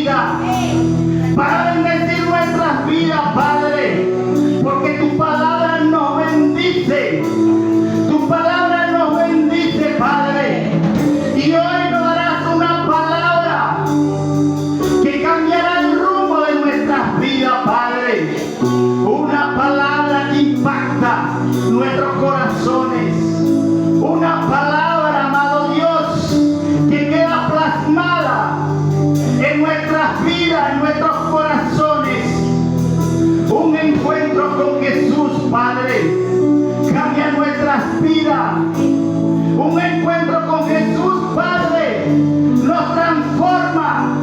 vida, para bendecir nuestras vidas, Padre, porque tu palabra nos bendice. Tu palabra nos bendice, Padre. Y hoy nos darás una palabra que cambiará el rumbo de nuestras vidas, Padre. Una palabra que impacta nuestros corazones. Una palabra, amado Dios, que queda plasmada en nuestras vidas, en nuestros corazones. Un encuentro con Jesús, Padre, cambia nuestras vidas. Un encuentro con Jesús, Padre, nos transforma.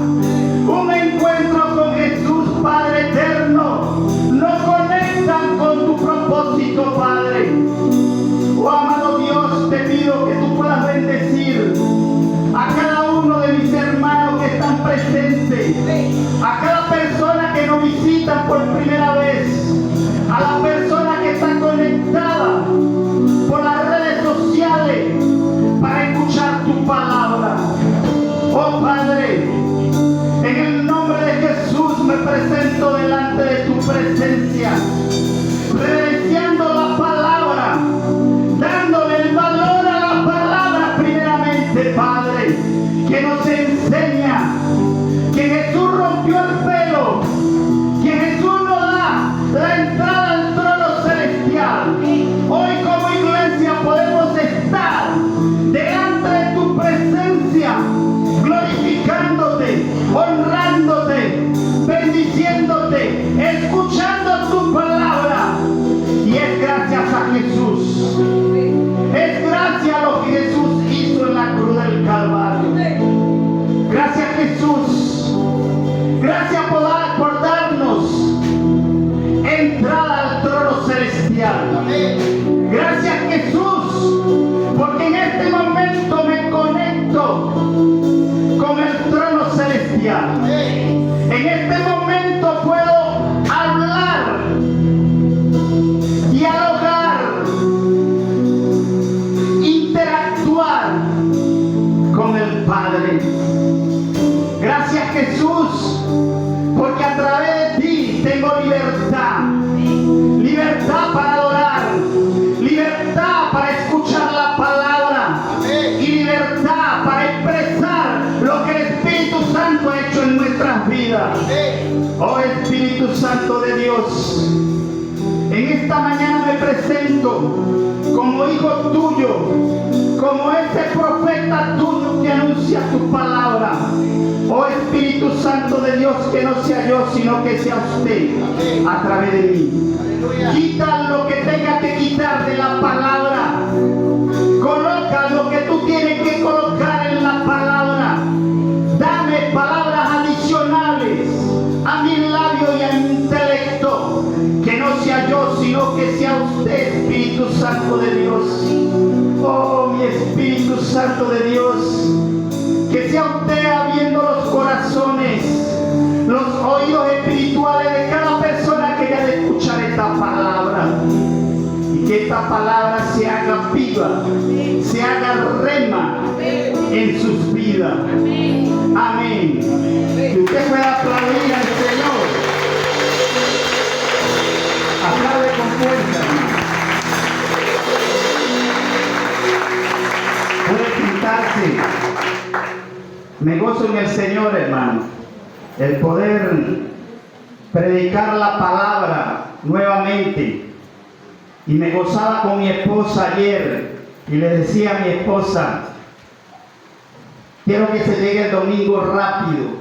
Un encuentro con Jesús, Padre eterno, nos conecta con tu propósito, Padre. Oh, amado Dios, te pido que tú puedas bendecir a cada uno de mis hermanos que están presentes, a cada persona que nos visita por primera vez, a la persona que está conectada por las redes sociales para escuchar tu palabra. Oh Padre, en el nombre de Jesús me presento delante de tu presencia, reverenciando la palabra, dándole el valor a la palabra primeramente, Padre, que nos enseña que Jesús rompió el velo, que Jesús nos da la entrada al trono celestial. Hoy como iglesia podemos estar delante de tu presencia, glorificándote, honrándote, bendiciéndote, escuchando tu palabra. Y es gracias a Jesús. Es gracias a lo que Jesús hizo en la cruz del Calvario. Gracias Jesús. Gracias por darnos entrada al trono celestial. Gracias Jesús, porque en este momento me conecto con el trono celestial. En este momento puedo hablar, dialogar, interactuar con el Padre. Gracias Jesús, porque a través de ti tengo libertad. Libertad para adorar, libertad para escuchar la palabra y libertad para expresar lo que el Espíritu Santo ha hecho en nuestras vidas. Oh Espíritu Santo de Dios, en esta mañana me presento como hijo tuyo, como ese profeta tuyo que anuncia tu palabra. Oh Espíritu Santo de Dios, que no sea yo, sino que sea usted a través de mí. Quita lo que tenga que quitar de la palabra. Coloca lo que tú tienes que colocar en la palabra. Dame palabras adicionales a mi labio y a mi intelecto. Que no sea yo, sino que sea usted, Espíritu Santo de Dios. Oh, mi Espíritu Santo de Dios. Que sea usted abriendo los corazones, los oídos espirituales de cada persona que haya de escuchar esta palabra. Y que esta palabra se haga viva, se haga rema en sus vidas. Amén. Que usted pueda aplaudir al Señor. Aplaude con fuerza, hermano. Puede sentarse. Me gozo en el Señor, hermano, el poder predicar la palabra nuevamente. Y me gozaba con mi esposa ayer y le decía a mi esposa, quiero que se llegue el domingo rápido.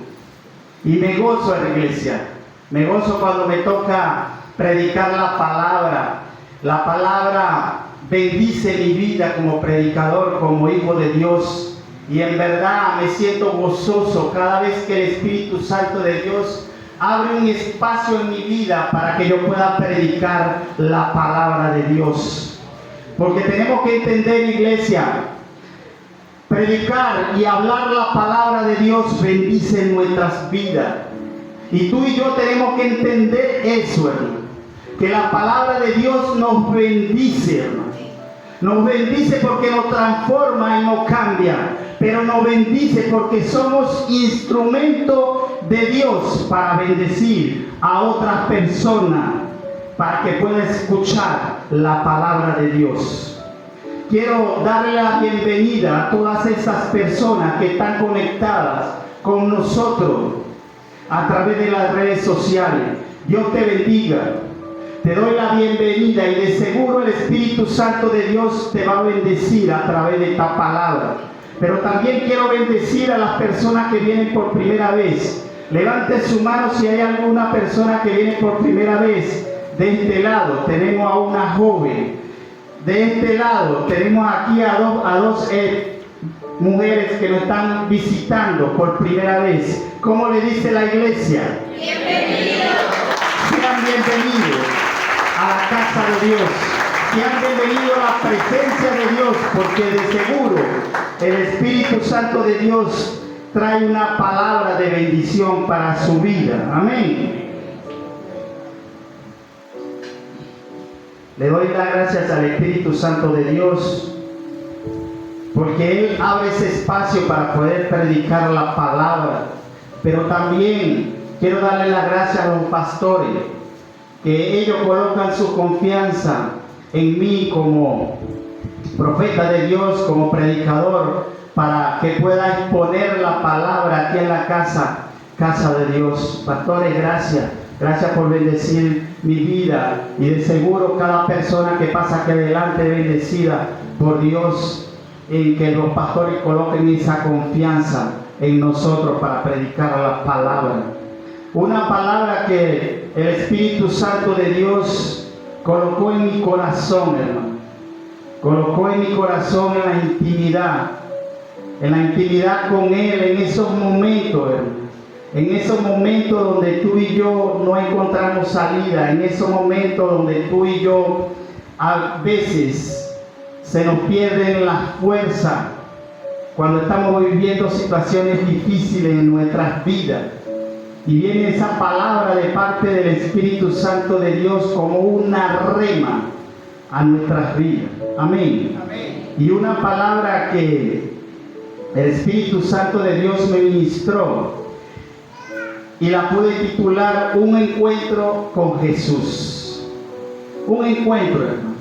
Y me gozo en la iglesia, me gozo cuando me toca predicar la palabra. La palabra bendice mi vida como predicador, como hijo de Dios. Y en verdad me siento gozoso cada vez que el Espíritu Santo de Dios abre un espacio en mi vida para que yo pueda predicar la palabra de Dios. Porque tenemos que entender, iglesia, predicar y hablar la palabra de Dios bendice nuestras vidas. Y tú y yo tenemos que entender eso, hermano, que la palabra de Dios nos bendice, hermano. Nos bendice porque nos transforma y nos cambia, pero nos bendice porque somos instrumento de Dios para bendecir a otras personas, para que pueda escuchar la palabra de Dios. Quiero darle la bienvenida a todas esas personas que están conectadas con nosotros a través de las redes sociales. Dios te bendiga. Te doy la bienvenida y de seguro el Espíritu Santo de Dios te va a bendecir a través de esta palabra. Pero también quiero bendecir a las personas que vienen por primera vez. Levante su mano si hay alguna persona que viene por primera vez. De este lado tenemos a una joven. De este lado tenemos aquí a dos mujeres que nos están visitando por primera vez. ¿Cómo le dice la iglesia? Bienvenidos. Sean bienvenidos a la casa de Dios. Sean bienvenidos a la presencia de Dios, porque de seguro el Espíritu Santo de Dios trae una palabra de bendición para su vida. Amén. Le doy las gracias al Espíritu Santo de Dios, porque Él abre ese espacio para poder predicar la palabra. Pero también quiero darle las gracias a los pastores, que ellos colocan su confianza en mí como profeta de Dios, como predicador, para que pueda exponer la palabra aquí en la casa de Dios. Pastores, gracias. Gracias por bendecir mi vida, y de seguro cada persona que pasa aquí adelante es bendecida por Dios, en que los pastores coloquen esa confianza en nosotros para predicar la palabra. Una palabra que el Espíritu Santo de Dios colocó en mi corazón, hermano. Colocó en mi corazón en la intimidad con Él, en esos momentos, hermano. En esos momentos donde tú y yo no encontramos salida, en esos momentos donde tú y yo a veces se nos pierden las fuerzas, cuando estamos viviendo situaciones difíciles en nuestras vidas, y viene esa palabra de parte del Espíritu Santo de Dios como una rema a nuestras vidas. Amén. Amén. Y una palabra que el Espíritu Santo de Dios me ministró, y la pude titular Un encuentro con Jesús. Un encuentro, hermano.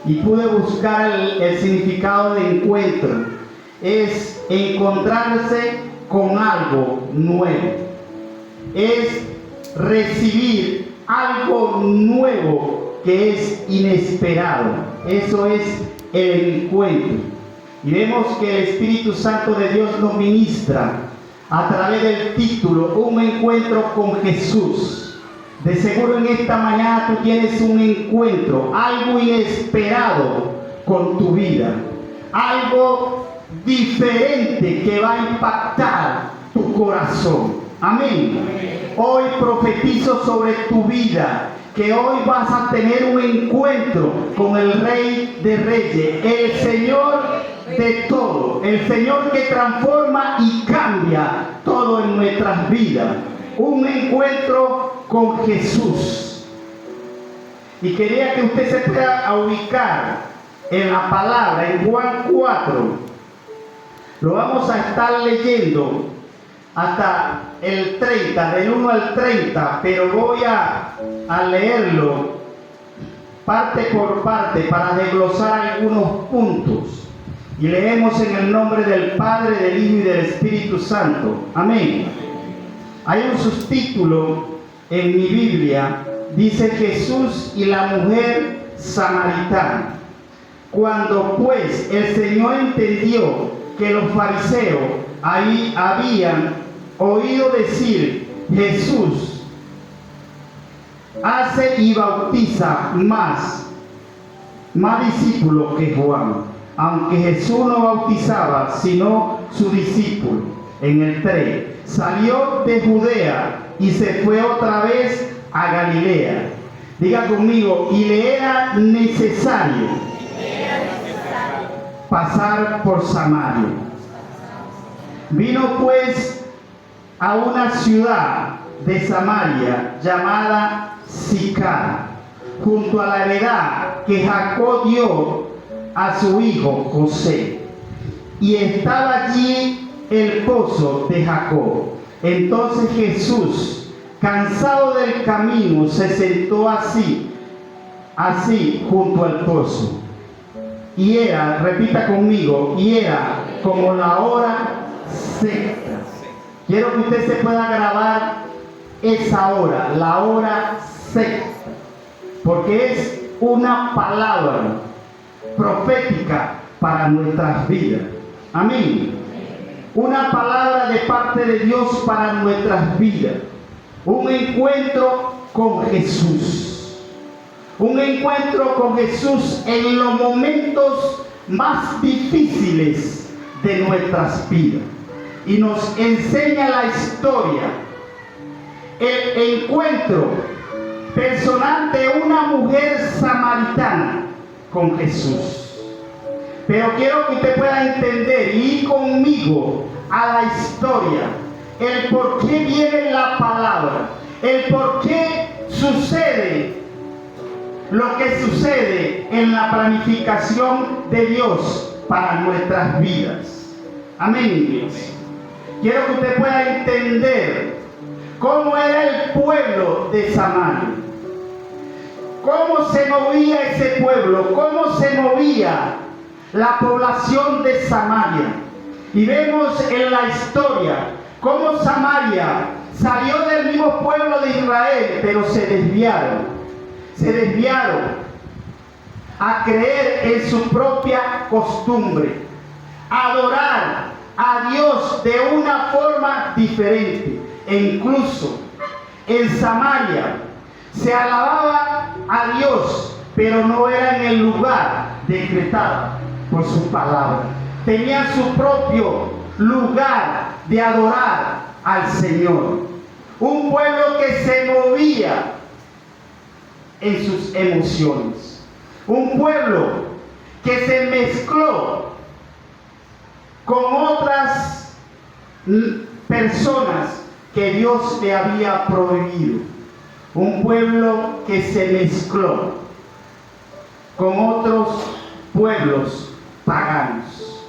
Y pude buscar el significado de encuentro. Es encontrarse con algo nuevo. Es recibir algo nuevo que es inesperado. Eso es el encuentro. Y vemos que el Espíritu Santo de Dios nos ministra a través del título, Un encuentro con Jesús. De seguro en esta mañana tú tienes un encuentro, algo inesperado con tu vida, algo diferente que va a impactar tu corazón. Amén. Hoy profetizo sobre tu vida que hoy vas a tener un encuentro con el Rey de Reyes, el Señor de todo, el Señor que transforma y cambia todo en nuestras vidas. Un encuentro con Jesús. Y quería que usted se pueda ubicar en la palabra, en Juan 4. Lo vamos a estar leyendo hasta el 30, del 1 al 30, pero voy a leerlo parte por parte para desglosar algunos puntos. Y leemos en el nombre del Padre, del Hijo y del Espíritu Santo. Amén. Hay un subtítulo en mi Biblia, dice Jesús y la mujer samaritana. Cuando pues el Señor entendió que los fariseos ahí habían oído decir, Jesús hace y bautiza más discípulos que Juan, aunque Jesús no bautizaba sino su discípulo. En el 3, salió de Judea y se fue otra vez a Galilea. Diga conmigo, y le era necesario pasar por Samaria. Vino pues a una ciudad de Samaria llamada Sicar, junto a la heredad que Jacob dio a su hijo José. Y estaba allí el pozo de Jacob. Entonces Jesús, cansado del camino, se sentó así junto al pozo. Y era, repita conmigo, y era como la hora sexta. Quiero que usted se pueda grabar esa hora, la hora sexta, porque es una palabra profética para nuestras vidas. Amén. Una palabra de parte de Dios para nuestras vidas. Un encuentro con Jesús. Un encuentro con Jesús en los momentos más difíciles de nuestras vidas. Y nos enseña la historia, el encuentro personal de una mujer samaritana con Jesús. Pero quiero que usted pueda entender y ir conmigo a la historia, el por qué viene la palabra, el por qué sucede lo que sucede en la planificación de Dios para nuestras vidas. Amén, iglesia. Quiero que usted pueda entender cómo era el pueblo de Samaria, cómo se movía ese pueblo, cómo se movía la población de Samaria. Y vemos en la historia cómo Samaria salió del mismo pueblo de Israel, pero se desviaron a creer en su propia costumbre, a adorar a Dios de una forma diferente. E incluso en Samaria se alababa a Dios, pero no era en el lugar decretado por su palabra. Tenían su propio lugar de adorar al Señor. Un pueblo que se movía en sus emociones. Un pueblo que se mezcló con otras personas que Dios le había prohibido. Un pueblo que se mezcló con otros pueblos paganos.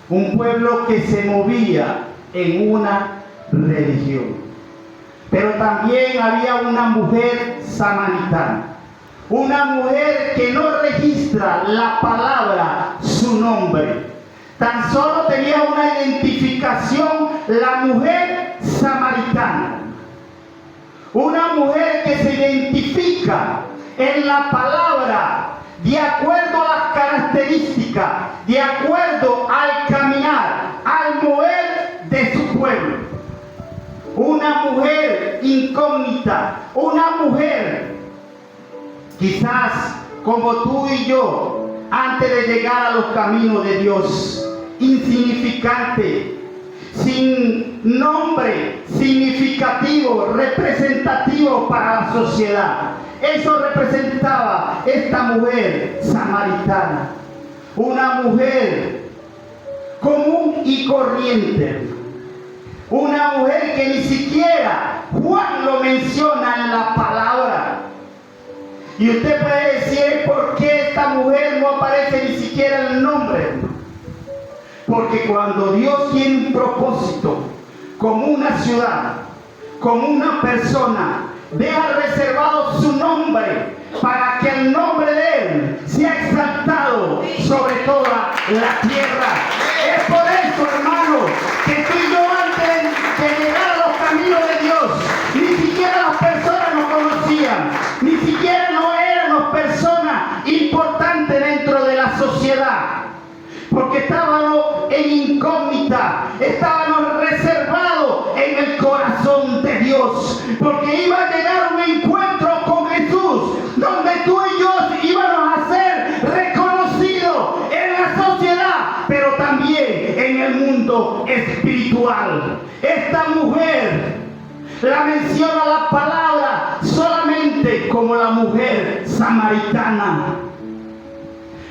Un pueblo que se movía en una religión. Pero también había una mujer samaritana. Una mujer que no registra la palabra, su nombre. Tan solo tenía una identificación, la mujer samaritana. Una mujer que se identifica en la palabra de acuerdo a las características, de acuerdo al caminar, al mover de su pueblo. Una mujer incógnita, una mujer quizás como tú y yo, antes de llegar a los caminos de Dios, insignificante, sin nombre significativo, representativo para la sociedad. Eso representaba esta mujer samaritana, una mujer común y corriente, una mujer que ni siquiera Juan lo menciona en la palabra. Y usted puede decir, ¿por qué esta mujer no aparece ni siquiera el nombre? Porque cuando Dios tiene un propósito con una ciudad, con una persona, deja reservado su nombre para que el nombre de Él sea exaltado sobre toda la tierra. Es por eso, hermano, que tú y yo antes de llegar a los caminos de Dios, ni siquiera las personas nos conocían, ni siquiera no éramos personas importantes dentro de la sociedad, porque estábamos en incógnita, estábamos reservados en el corazón de Dios, porque iba a llegar un encuentro con Jesús, donde tú y yo íbamos a ser reconocidos en la sociedad, pero también en el mundo espiritual. Esta mujer la menciona la palabra solamente como la mujer samaritana,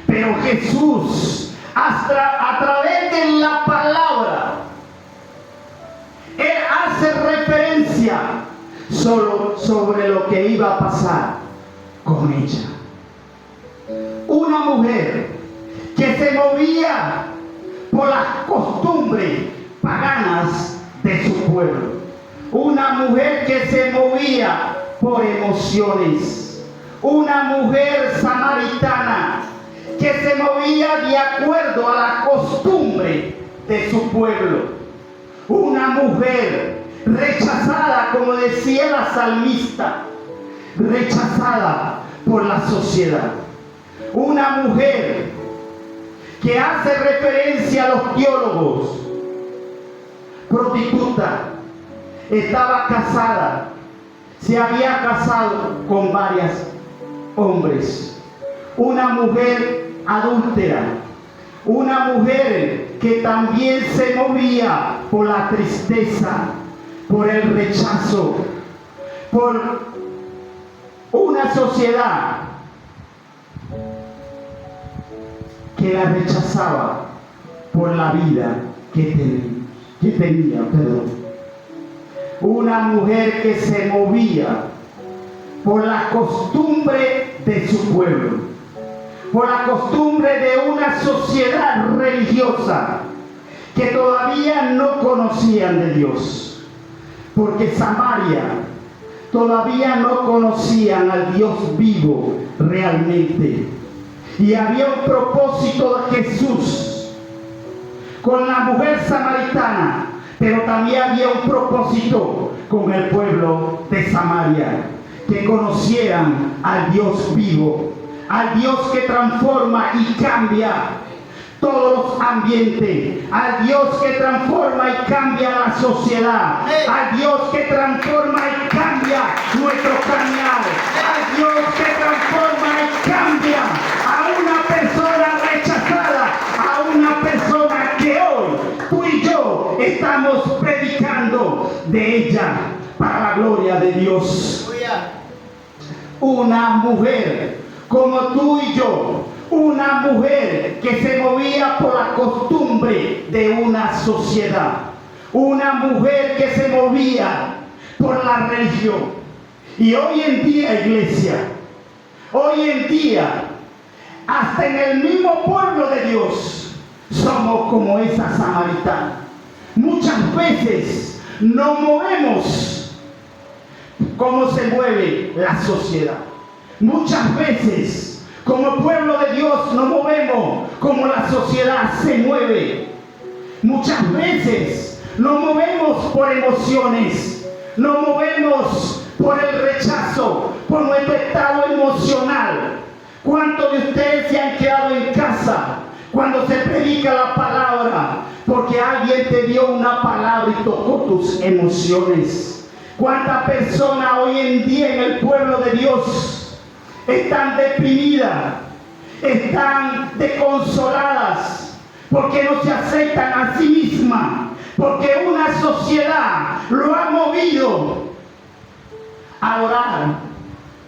pero Jesús a través de la palabra Él hace referencia solo sobre lo que iba a pasar con ella. Una mujer que se movía por las costumbres paganas de su pueblo. una mujer que se movía por emociones, una mujer samaritana que se movía de acuerdo a la costumbre de su pueblo, una mujer rechazada, como decía la salmista, rechazada por la sociedad, una mujer que hace referencia a los teólogos, prostituta, estaba casada, se había casado con varios hombres, una mujer adúltera, una mujer que también se movía por la tristeza, por el rechazo, por una sociedad que la rechazaba por la vida que tenía. Una mujer que se movía por la costumbre de su pueblo, por la costumbre de una sociedad religiosa que todavía no conocían de Dios, porque Samaria todavía no conocían al Dios vivo realmente. Y había un propósito de Jesús con la mujer samaritana, pero también había un propósito con el pueblo de Samaria, que conocieran al Dios vivo, al Dios que transforma y cambia todos los ambientes, al Dios que transforma y cambia la sociedad, al Dios que transforma y cambia nuestro caminar, al Dios que transforma y cambia a una persona rechazada, a una persona que hoy tú y yo estamos predicando de ella para la gloria de Dios. Una mujer como tú y yo, una mujer que se movía por la costumbre de una sociedad, una mujer que se movía por la religión. Y hoy en día, iglesia, hoy en día, hasta en el mismo pueblo de Dios, somos como esa samaritana. Muchas veces nos movemos como se mueve la sociedad. Muchas veces como pueblo de Dios nos movemos como la sociedad se mueve. Muchas veces nos movemos por emociones, nos movemos por el rechazo, por nuestro estado emocional. ¿Cuántos de ustedes se han quedado en casa cuando se predica la palabra porque alguien te dio una palabra y tocó tus emociones? ¿Cuántas personas hoy en día en el pueblo de Dios están deprimidas, están desconsoladas, porque no se aceptan a sí mismas, porque una sociedad lo ha movido a adorar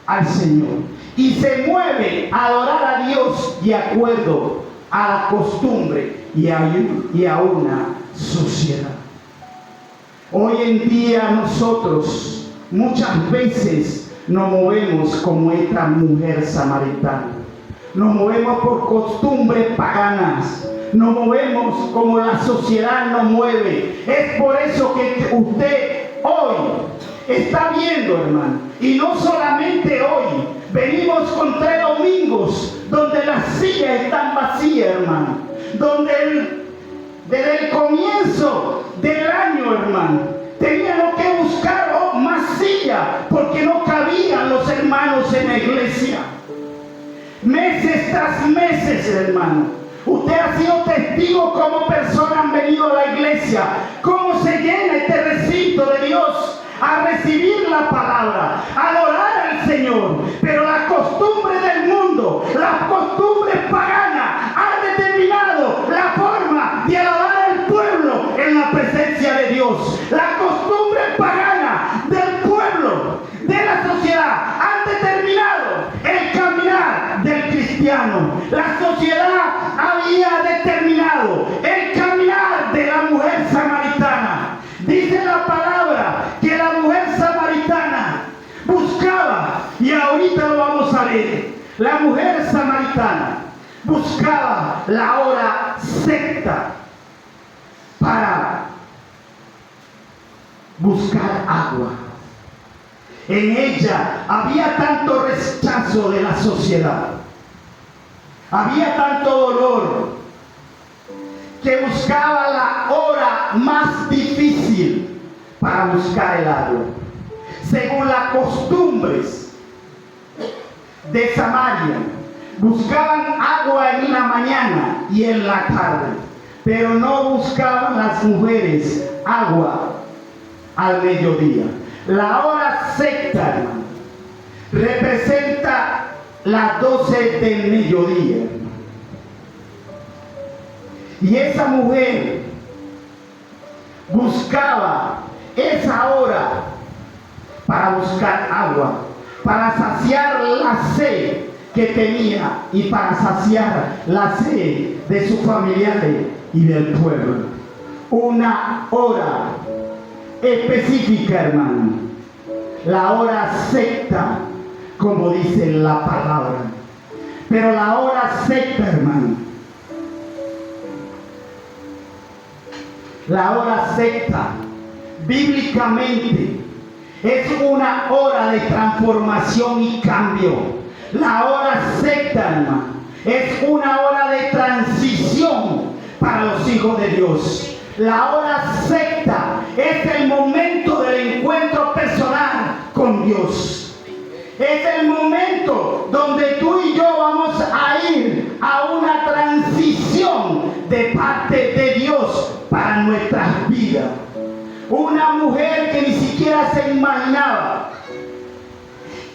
al Señor y se mueve a adorar a Dios de acuerdo a la costumbre y a una sociedad? Hoy en día nosotros muchas veces nos movemos como esta mujer samaritana. Nos movemos por costumbres paganas. Nos movemos como la sociedad nos mueve. Es por eso que usted hoy está viendo, hermano. Y no solamente hoy. Venimos con 3 domingos donde las sillas están vacías, hermano. Donde desde el comienzo del año, hermano, teníamos que buscar más sillas porque no cabían los hermanos en la iglesia. Meses tras meses, hermano. Usted ha sido testigo cómo personas han venido a la iglesia, cómo se llena este recinto de Dios a recibir la palabra, a adorar al Señor. Pero las costumbres del mundo, las costumbres paganas han determinado la forma de alabar al pueblo en la presencia de Dios. Las costumbres paganas del pueblo, de la sociedad, han determinado el caminar del cristiano. La sociedad había determinado el caminar de la mujer samaritana. Dice la palabra que la mujer samaritana buscaba, y ahorita lo vamos a leer, la mujer samaritana buscaba la hora sexta para buscar agua. En ella había tanto rechazo de la sociedad, había tanto dolor, que buscaba la hora más difícil para buscar el agua. Según las costumbres de Samaria, buscaban agua en la mañana y en la tarde, pero no buscaban las mujeres agua al mediodía. La hora sexta, hermano, representa las 12 del mediodía, hermano. Y esa mujer buscaba esa hora para buscar agua, para saciar la sed que tenía y para saciar la sed de sus familiares y del pueblo. Una hora específica, hermano, la hora sexta, como dice la palabra. Pero la hora sexta, hermano, la hora sexta, bíblicamente, es una hora de transformación y cambio. La hora sexta, hermano, es una hora de transición para los hijos de Dios. La hora sexta es el momento del encuentro personal con Dios. Es el momento donde tú y yo vamos a ir a una transición de parte de Dios para nuestras vidas. Una mujer que ni siquiera se imaginaba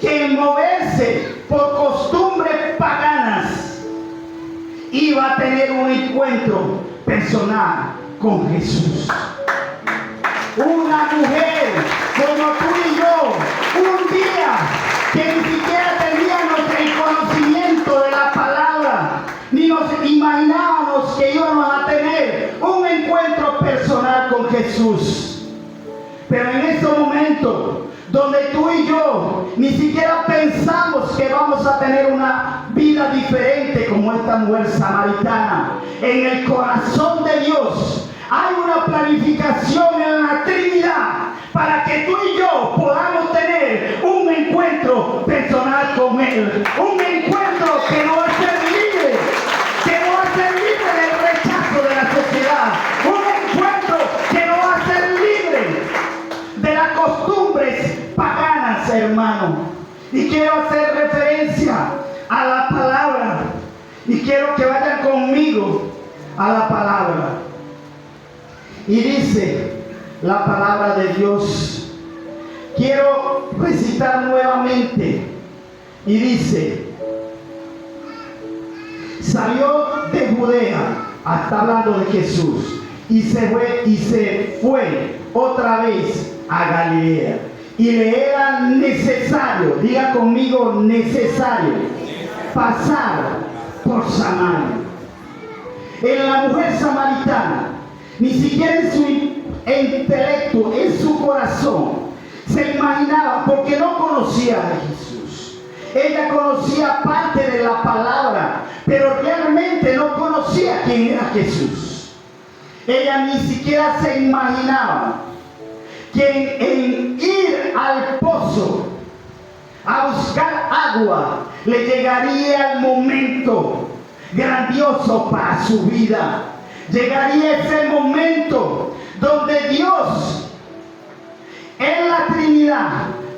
que en moverse por costumbres paganas iba a tener un encuentro personal con Jesús. Una mujer como tú y yo, un día que ni siquiera teníamos el conocimiento de la palabra, ni nos imaginábamos que íbamos a tener un encuentro personal con Jesús. Pero en estos momentos donde tú y yo ni siquiera pensamos que vamos a tener una vida diferente como esta mujer samaritana, en el corazón de Dios hay una planificación en la Trinidad para que tú y yo podamos tener un encuentro personal con Él. Un encuentro que nos va a ser libre, que nos va a ser libre del rechazo de la sociedad. Un encuentro que nos va a ser libre de las costumbres paganas, hermano. Y quiero hacer referencia a la palabra. Y quiero que vayan conmigo a la palabra. Y dice la palabra de Dios. Quiero recitar nuevamente. Y dice: salió de Judea, hasta hablando de Jesús, y se fue otra vez a Galilea. Y le era necesario, diga conmigo, necesario, pasar por Samaria. En la mujer samaritana, ni siquiera en su intelecto, en su corazón, se imaginaba, porque no conocía a Jesús. Ella conocía parte de la palabra, pero realmente no conocía quién era Jesús. Ella ni siquiera se imaginaba que en ir al pozo a buscar agua le llegaría el momento grandioso para su vida. Llegaría ese momento donde Dios en la Trinidad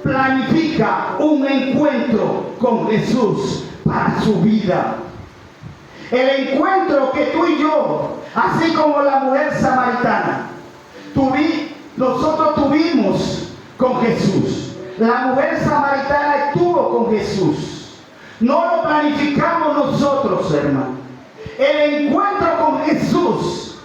planifica un encuentro con Jesús para su vida. El encuentro que tú y yo, así como la mujer samaritana, nosotros tuvimos con Jesús. La mujer samaritana estuvo con Jesús. No lo planificamos nosotros, hermano. El encuentro con Jesús,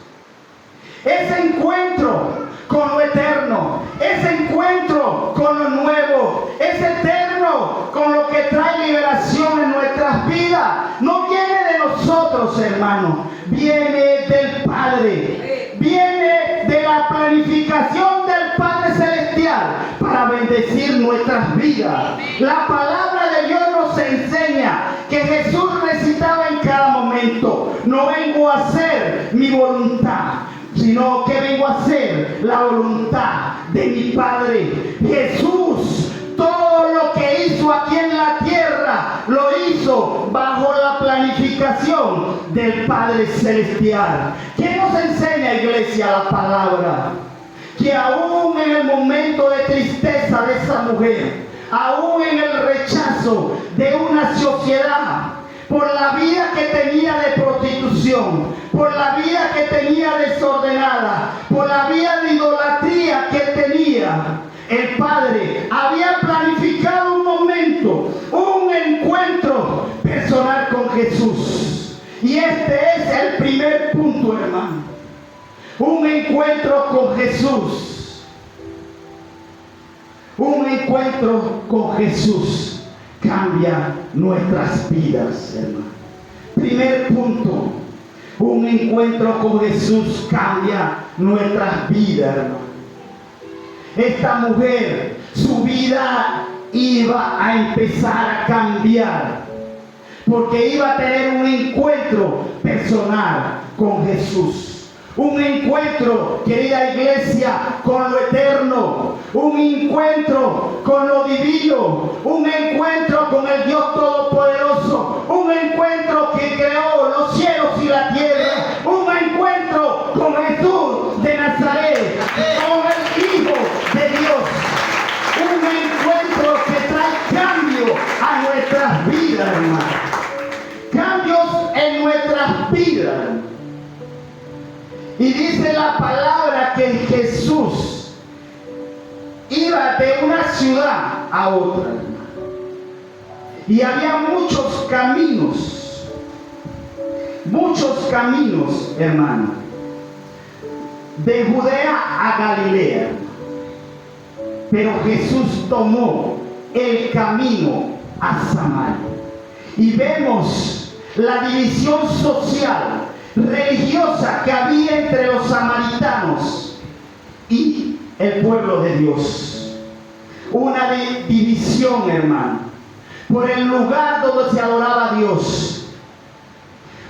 ese encuentro con lo eterno, ese encuentro con lo nuevo, ese eterno con lo que trae liberación en nuestras vidas, no viene de nosotros, hermano, viene del Padre, viene de la planificación del Padre Celestial para bendecir nuestras vidas. La palabra de Dios nos enseña que Jesús recitaba en cada momento: no vengo a hacer mi voluntad, sino que vengo a hacer la voluntad de mi Padre. Jesús, todo lo que hizo aquí en la tierra, lo hizo bajo la planificación del Padre Celestial. ¿Qué nos enseña, iglesia, la palabra? Que aún en el momento de tristeza de esa mujer, aún en el rechazo de una sociedad, por la vida que tenía de prostitución, por la vida que tenía desordenada, por la vida de idolatría que tenía, el Padre había planificado un momento, un encuentro personal con Jesús. Y este es el primer punto, hermano. Un encuentro con Jesús. Un encuentro con Jesús cambia nuestras vidas, hermano. Primer punto. Un encuentro con Jesús cambia nuestras vidas, hermano. Esta mujer, su vida iba a empezar a cambiar, porque iba a tener un encuentro personal con Jesús. Un encuentro, querida iglesia, con lo eterno. Un encuentro con lo divino. Un encuentro con el Dios Todopoderoso. Un encuentro que creó los cielos y la tierra. Un encuentro con Jesús de Nazaret, con el Hijo de Dios. Un encuentro que trae cambio a nuestras vidas, hermano. Cambios en nuestras vidas. Y dice la palabra que Jesús iba de una ciudad a otra. Y había muchos caminos, hermano, de Judea a Galilea. Pero Jesús tomó el camino a Samaria. Y vemos la división social, religiosa que había entre los samaritanos y el pueblo de Dios. Una división, hermano, por el lugar donde se adoraba a Dios.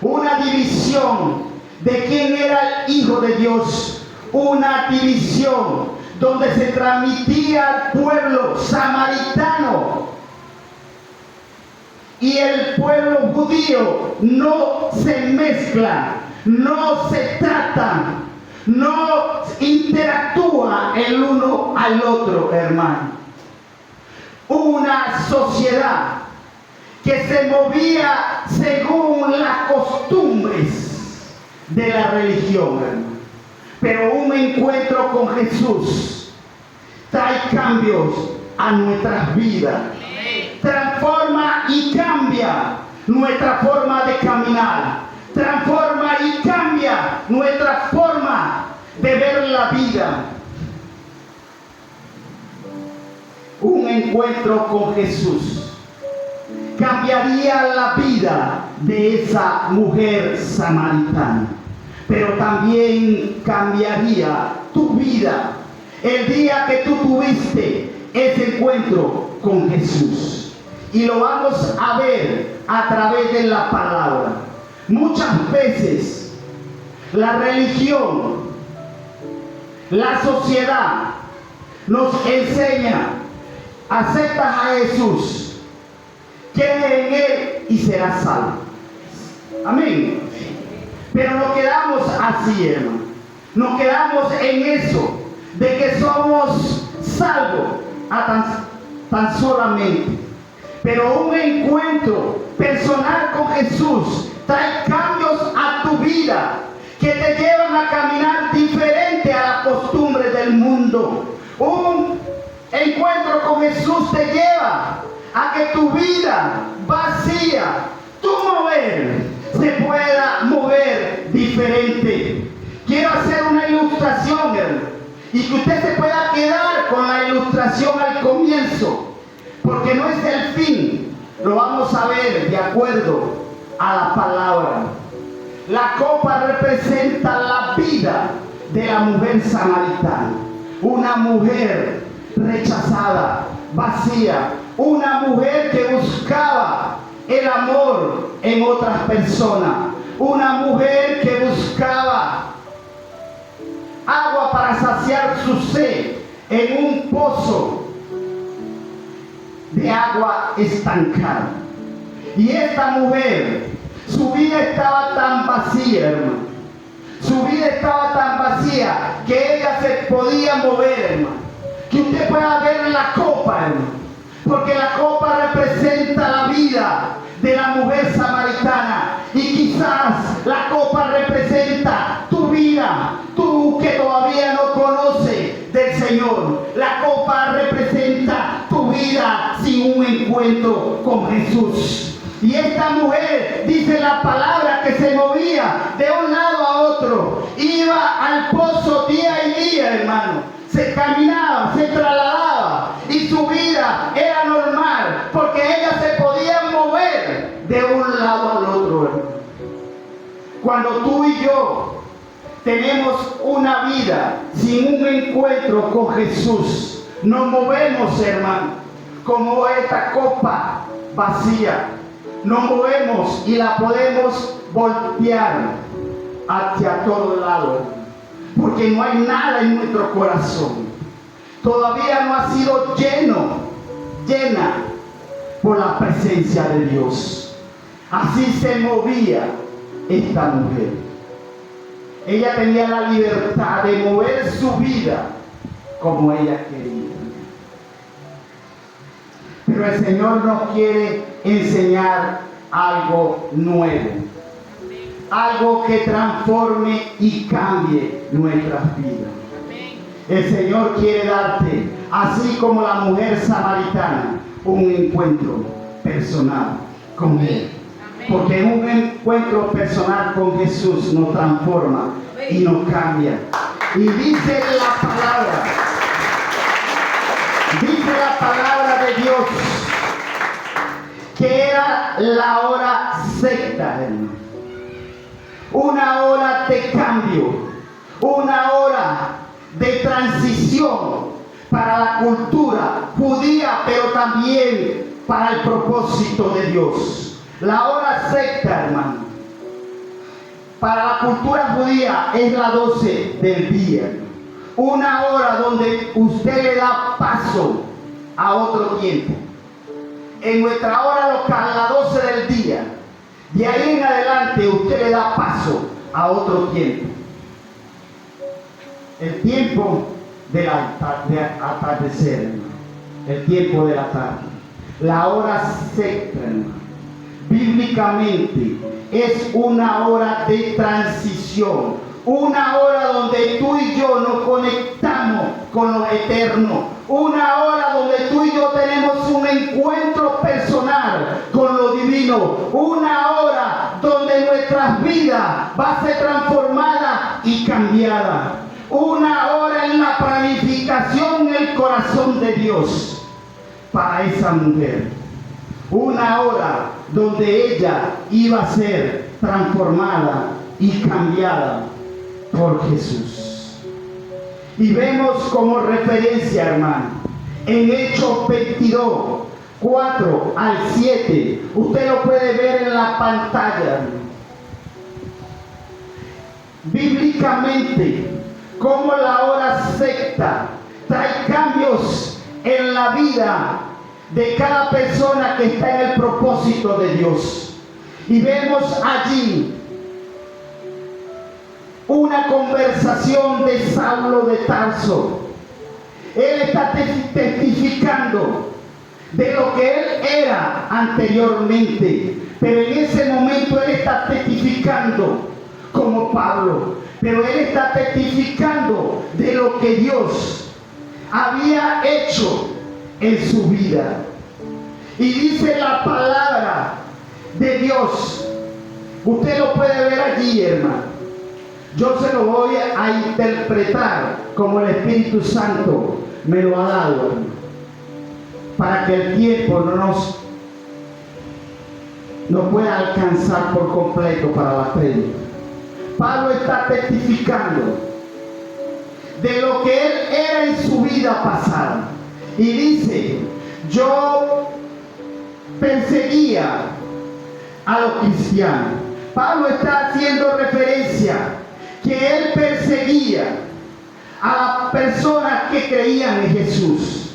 Una división de quién era el Hijo de Dios. Una división donde se transmitía al pueblo samaritano y el pueblo judío. No se mezclan, no se tratan, no interactúan el uno al otro, hermano. Una sociedad que se movía según las costumbres de la religión, hermano. Pero un encuentro con Jesús trae cambios a nuestras vidas. Transforma y cambia nuestra forma de caminar. Transforma y cambia nuestra forma de ver la vida. Un encuentro con Jesús cambiaría la vida de esa mujer samaritana, pero también cambiaría tu vida el día que tú tuviste ese encuentro con Jesús. Y lo vamos a ver a través de la palabra. Muchas veces la religión, la sociedad nos enseña: aceptas a Jesús, cree en Él y serás salvo. Amén. Pero nos quedamos así, hermano. Nos quedamos en eso, de que somos salvos tan solamente. Pero un encuentro personal con Jesús trae cambios a tu vida que te llevan a caminar diferente a la costumbre del mundo. Un encuentro con Jesús te lleva a que tu vida vacía, tu mover, se pueda mover diferente. Quiero hacer una ilustración, hermano, y que usted se pueda quedar con la ilustración al comienzo, porque no es el fin. Lo vamos a ver de acuerdo a la palabra. La copa representa la vida de la mujer samaritana, una mujer rechazada, vacía, una mujer que buscaba el amor en otras personas, una mujer que buscaba agua para saciar su sed en un pozo de agua estancada. Y esta mujer, su vida estaba tan vacía, hermano. Su vida estaba tan vacía que ella se podía mover, hermano. Que usted pueda ver la copa, hermano. Porque la copa representa la vida de la mujer samaritana. Y quizás la copa representa tu vida. Tú que todavía no conoces del Señor. La copa representa tu vida sin un encuentro con Jesús. Y esta mujer, dice la palabra, que se movía de un lado a otro. Iba al pozo día y día, hermano. Se caminaba, se trasladaba. Y su vida era normal, porque ella se podía mover de un lado al otro, hermano. Cuando tú y yo tenemos una vida sin un encuentro con Jesús, nos movemos, hermano, como esta copa vacía. Nos movemos y la podemos voltear hacia todos lados, porque no hay nada en nuestro corazón. Todavía no ha sido llena por la presencia de Dios. Así se movía esta mujer. Ella tenía la libertad de mover su vida como ella quería. Pero el Señor nos quiere enseñar algo nuevo. Algo que transforme y cambie nuestras vidas. El Señor quiere darte, así como la mujer samaritana, un encuentro personal con Él. Porque un encuentro personal con Jesús nos transforma y nos cambia. Y dice la palabra de Dios, que era la hora sexta, hermano. Una hora de cambio, una hora de transición para la cultura judía, pero también para el propósito de Dios. La hora sexta, hermano, para la cultura judía es la 12 del día. Una hora donde usted le da paso a otro tiempo. En nuestra hora local, la 12 del día, de ahí en adelante usted le da paso a otro tiempo. El tiempo de atardecer, hermano. El tiempo de la tarde. La hora sexta, hermano, bíblicamente es una hora de transición. Una hora donde tú y yo nos conectamos con lo eterno. Una hora donde tú y yo tenemos un encuentro personal con lo divino. Una hora donde nuestras vidas va a ser transformada y cambiada. Una hora en la planificación en el corazón de Dios para esa mujer. Una hora donde ella iba a ser transformada y cambiada por Jesús. Y vemos como referencia, hermano, en Hechos 22, 4 al 7. Usted lo puede ver en la pantalla. Bíblicamente, como la hora sexta trae cambios en la vida de cada persona que está en el propósito de Dios. Y vemos allí una conversación de Saulo de Tarso. Él está testificando de lo que él era anteriormente, pero en ese momento él está testificando como Pablo, pero él está testificando de lo que Dios había hecho en su vida. Y dice la palabra de Dios, usted lo puede ver allí, hermano. Yo se lo voy a interpretar como el Espíritu Santo me lo ha dado, hermano, para que el tiempo no pueda alcanzar por completo para la prédica. Pablo está testificando de lo que él era en su vida pasada. Y dice, yo perseguía a los cristianos. Pablo está haciendo referencia que él perseguía a las personas que creían en Jesús.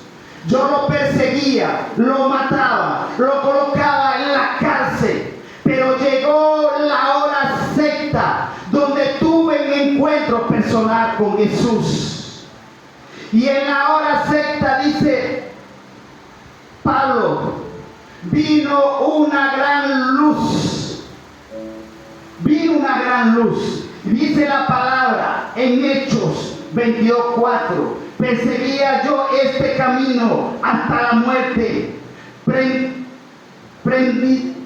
Yo lo perseguía, lo mataba, lo colocaba en la cárcel. Pero llegó la hora sexta, donde tuve un encuentro personal con Jesús. Y en la hora sexta dice Pablo, vino una gran luz. Vino una gran luz. Dice la palabra en Hechos 22:4. Perseguía yo este camino hasta la muerte,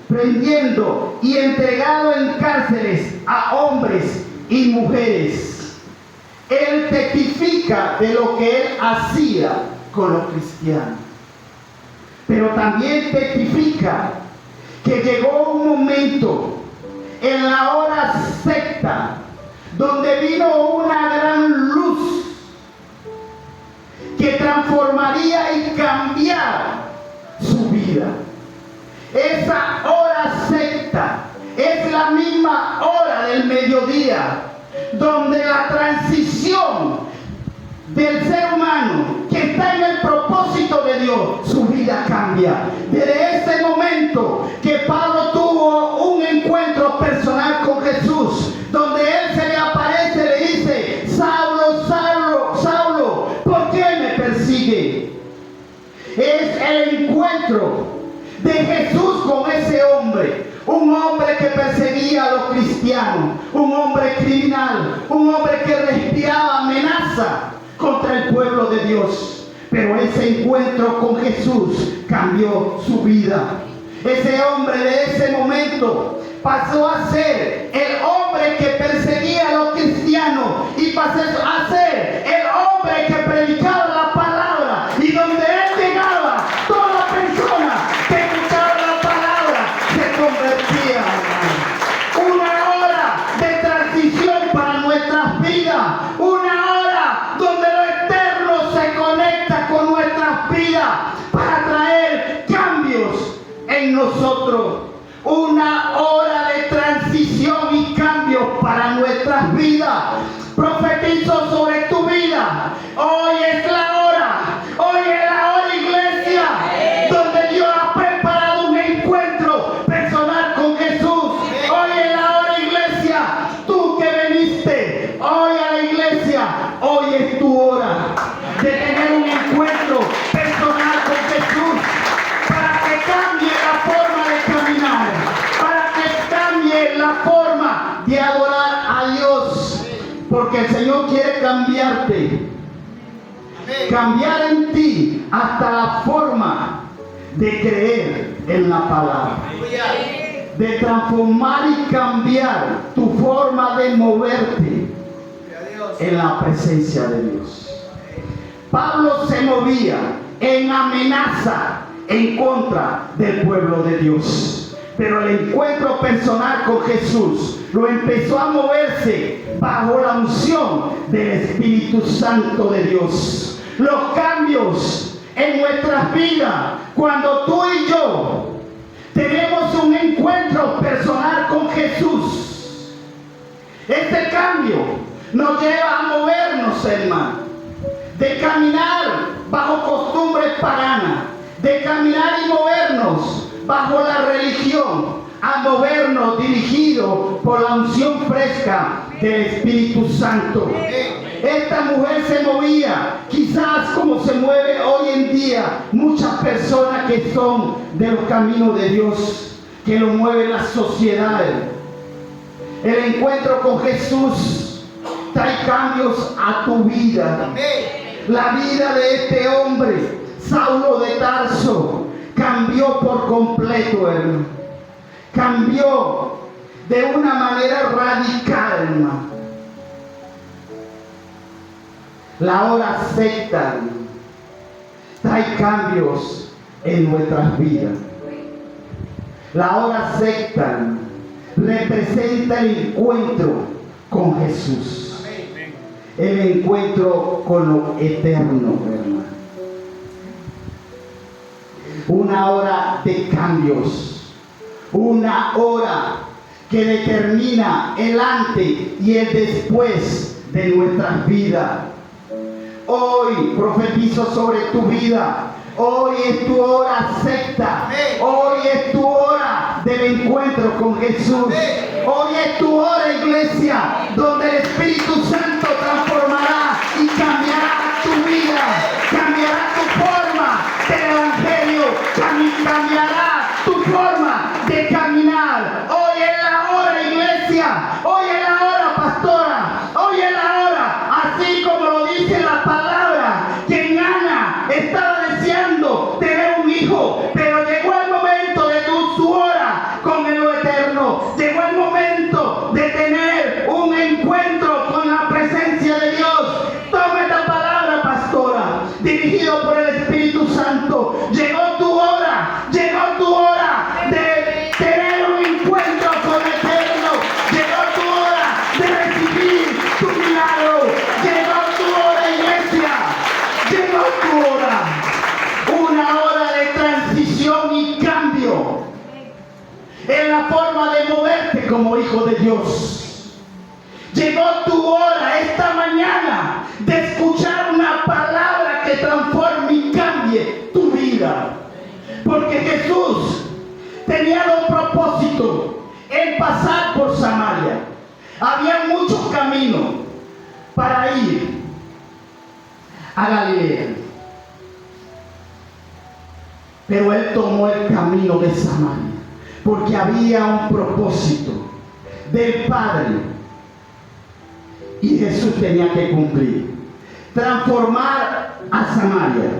prendiendo y entregado en cárceles a hombres y mujeres. Él testifica de lo que él hacía con los cristianos. Pero también testifica que llegó un momento en la hora sexta donde vino una gran luz que transformaría y cambiaría su vida. Esa hora sexta es la misma hora del mediodía, donde la transición del ser humano que está en el propósito de Dios, su vida cambia. Desde ese momento que Pablo tuvo un encuentro personal con Jesús, donde él se le aparece y le dice: Saulo, Saulo, Saulo, ¿por qué me persigue? Es el encuentro de Jesús con ese hombre, un hombre que perseguía a los cristianos, un hombre criminal, un hombre que respiraba amenaza contra el pueblo de Dios. Pero ese encuentro con Jesús cambió su vida. Ese hombre de ese momento pasó a ser el hombre que perseguía a los cristianos y pasó a ser el hombre que predicaba la palabra, y donde él llegaba, toda persona que escuchaba la palabra se convertía. Una hora de transición para nuestras vidas, una hora donde lo eterno se conecta con nuestras vidas para traer cambios en nosotros. Una hora de transición y cambios para nuestras vidas. Profetizo sobre tu vida. Hoy es la hora. Hoy es la hora, iglesia, donde Dios ha preparado un encuentro personal con Jesús. Hoy es la hora, iglesia. Tú que viniste hoy a la iglesia, hoy es tu hora de tener un encuentro personal con Jesús, para que cambie la forma de caminar, para que cambie la forma de adorar a Dios, porque el Señor quiere cambiarte, cambiar en ti hasta la forma de creer en la palabra, de transformar y cambiar tu forma de moverte en la presencia de Dios. Pablo se movía en amenaza en contra del pueblo de Dios, pero el encuentro personal con Jesús lo empezó a moverse bajo la unción del Espíritu Santo de Dios. Los cambios en nuestras vidas, cuando tú y yo tenemos un encuentro personal con Jesús, este cambio nos lleva a movernos, hermano, de caminar bajo costumbres paganas, de caminar y movernos bajo la religión, a movernos dirigidos por la unción fresca del Espíritu Santo. Esta mujer se movía quizás como se mueve hoy en día muchas personas que son de los caminos de Dios, que lo mueve la sociedad. El encuentro con Jesús trae cambios a tu vida. La vida de este hombre, Saulo de Tarso, cambió por completo, hermano. Cambió de una manera radical, hermano. La hora sexta trae cambios en nuestras vidas. La hora sexta representa el encuentro con Jesús. El encuentro con lo eterno, hermano. Una hora de cambios. Una hora que determina el antes y el después de nuestras vidas. Hoy profetizo sobre tu vida. Hoy es tu hora secta. Hoy es tu hora del encuentro con Jesús. Hoy es tu hora, iglesia, donde el Espíritu Santo transformará y cambiará tu vida, cambiará tu forma del Evangelio, cambiará tu forma de caminar. Hoy es la hora, iglesia. Hoy es la hora, pastora. Hoy es la hora, así como lo dice la palabra, que Ana estaba deseando tener un hijo, pero llegó el momento de su hora con el Eterno. Llegó el momento de tener un encuentro con la presencia de Dios. Toma esta palabra, pastora, dirigido por el Espíritu Santo. Llegó tu hora de tener un encuentro con el Eterno. Llegó tu hora de recibir tu milagro. Llegó tu hora, iglesia. Llegó tu hora. Una hora de transición y cambio en la forma de moverte como hijo de Dios. Llegó tu hora esta mañana de escuchar una palabra que transforme y cambie tu vida. Porque Jesús tenía dos propósitos en pasar por Samaria. Había muchos caminos para ir a Galilea, pero él tomó el camino de Samaria porque había un propósito del Padre y Jesús tenía que cumplir: transformar a Samaria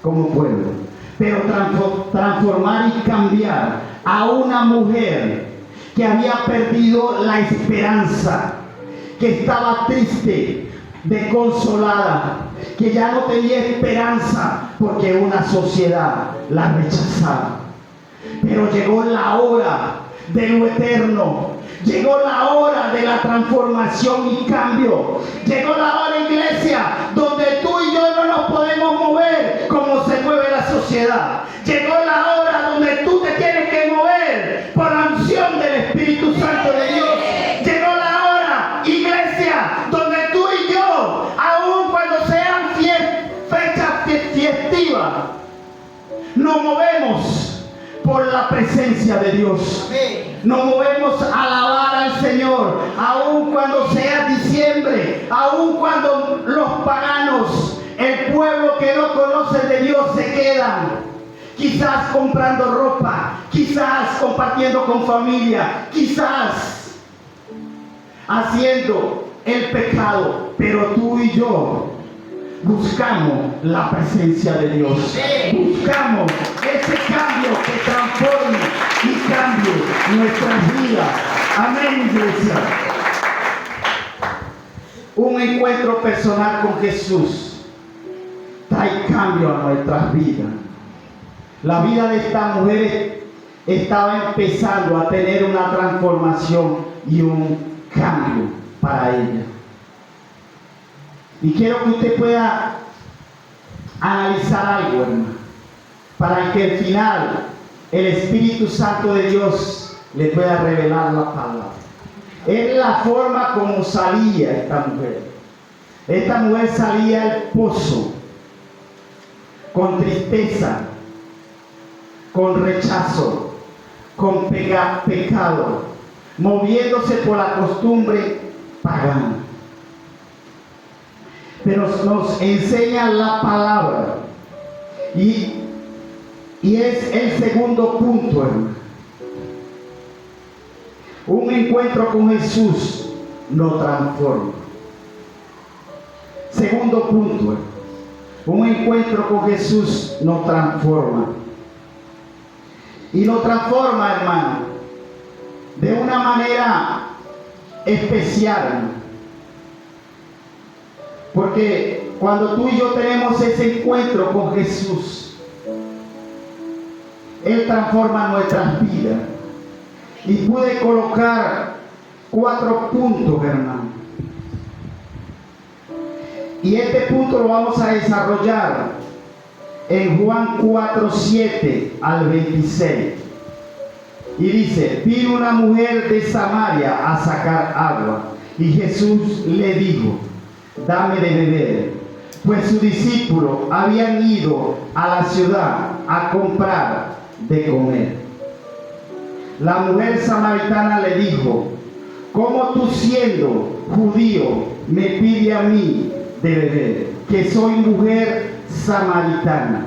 como pueblo, pero transformar y cambiar a una mujer que había perdido la esperanza, que estaba triste, desconsolada, que ya no tenía esperanza porque una sociedad la rechazaba. Pero llegó la hora de lo eterno. Llegó la hora de la transformación y cambio. Llegó la hora, iglesia, donde tú y yo no nos podemos mover como se mueve la sociedad. Llegó la hora donde tú te tienes que mover por la unción del Espíritu Santo de Dios. Llegó la hora, iglesia, donde tú y yo, aun cuando sean fechas festivas, nos movemos por la presencia de Dios. Nos movemos a alabar al Señor, aun cuando sea diciembre, aun cuando los paganos, el pueblo que no conoce de Dios, se quedan, quizás comprando ropa, quizás compartiendo con familia, quizás haciendo el pecado, pero tú y yo buscamos la presencia de Dios. Buscamos ese cambio que transforme y cambie nuestras vidas. Amén, iglesia. Un encuentro personal con Jesús trae cambio a nuestras vidas. La vida de esta mujer estaba empezando a tener una transformación y un cambio para ella. Y quiero que usted pueda analizar algo, hermano, para que al final el Espíritu Santo de Dios le pueda revelar la palabra. Es la forma como salía esta mujer. Esta mujer salía al pozo con tristeza, con rechazo, con pecado, moviéndose por la costumbre pagana. Pero nos enseña la palabra y es el segundo punto, hermano. Un encuentro con Jesús nos transforma. Segundo punto, hermano. Un encuentro con Jesús nos transforma. Y nos transforma, hermano, de una manera especial, hermano. Porque cuando tú y yo tenemos ese encuentro con Jesús, Él transforma nuestras vidas. Y pude colocar 4 puntos, hermano. Y este punto lo vamos a desarrollar en Juan 4, 7 al 26. Y dice: vino una mujer de Samaria a sacar agua. Y Jesús le dijo: dame de beber. pues sus discípulos habían ido a la ciudad a comprar de comer. La mujer samaritana le dijo: ¿cómo tú, siendo judío, me pides a mí de beber, que soy mujer samaritana?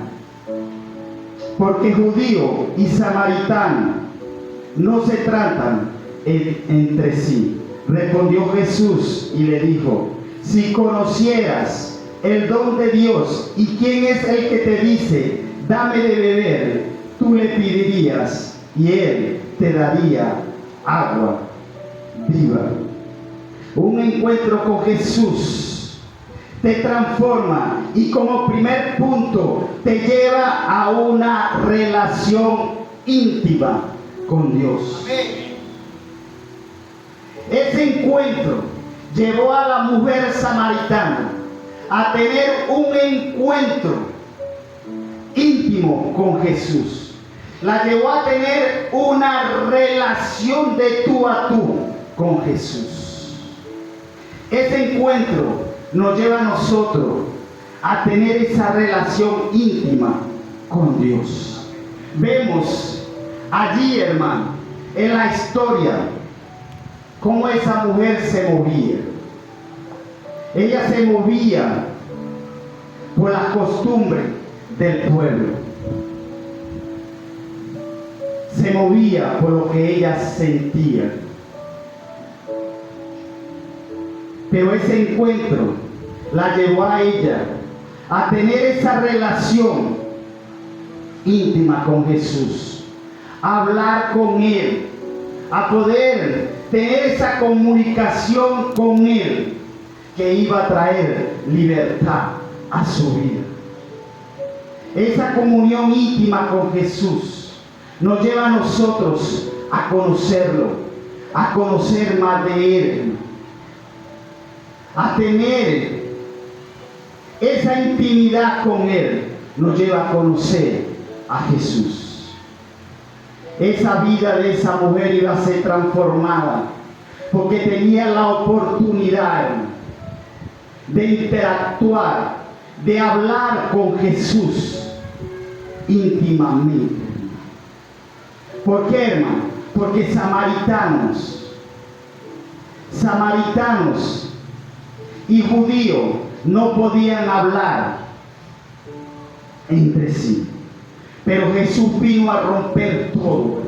Porque judío y samaritano no se tratan entre sí. Respondió Jesús y le dijo: si conocieras el don de Dios y quién es el que te dice, dame de beber, tú le pedirías y él te daría agua viva. Un encuentro con Jesús te transforma y como primer punto te lleva a una relación íntima con Dios. Ese encuentro llevó a la mujer samaritana a tener un encuentro íntimo con Jesús. La llevó a tener una relación de tú a tú con Jesús. Ese encuentro nos lleva a nosotros a tener esa relación íntima con Dios. Vemos allí, hermano, en la historia, cómo esa mujer se movía. Ella se movía por las costumbres del pueblo. Se movía por lo que ella sentía. Pero ese encuentro la llevó a ella a tener esa relación íntima con Jesús, a hablar con Él, a poder tener esa comunicación con Él que iba a traer libertad a su vida. Esa comunión íntima con Jesús nos lleva a nosotros a conocerlo, a conocer más de Él, a tener esa intimidad con Él. Nos lleva a conocer a Jesús. Esa vida de esa mujer iba a ser transformada porque tenía la oportunidad de interactuar, de hablar con Jesús íntimamente. ¿Por qué, hermano? Porque samaritanos y judíos no podían hablar entre sí. Pero Jesús vino a romper todo.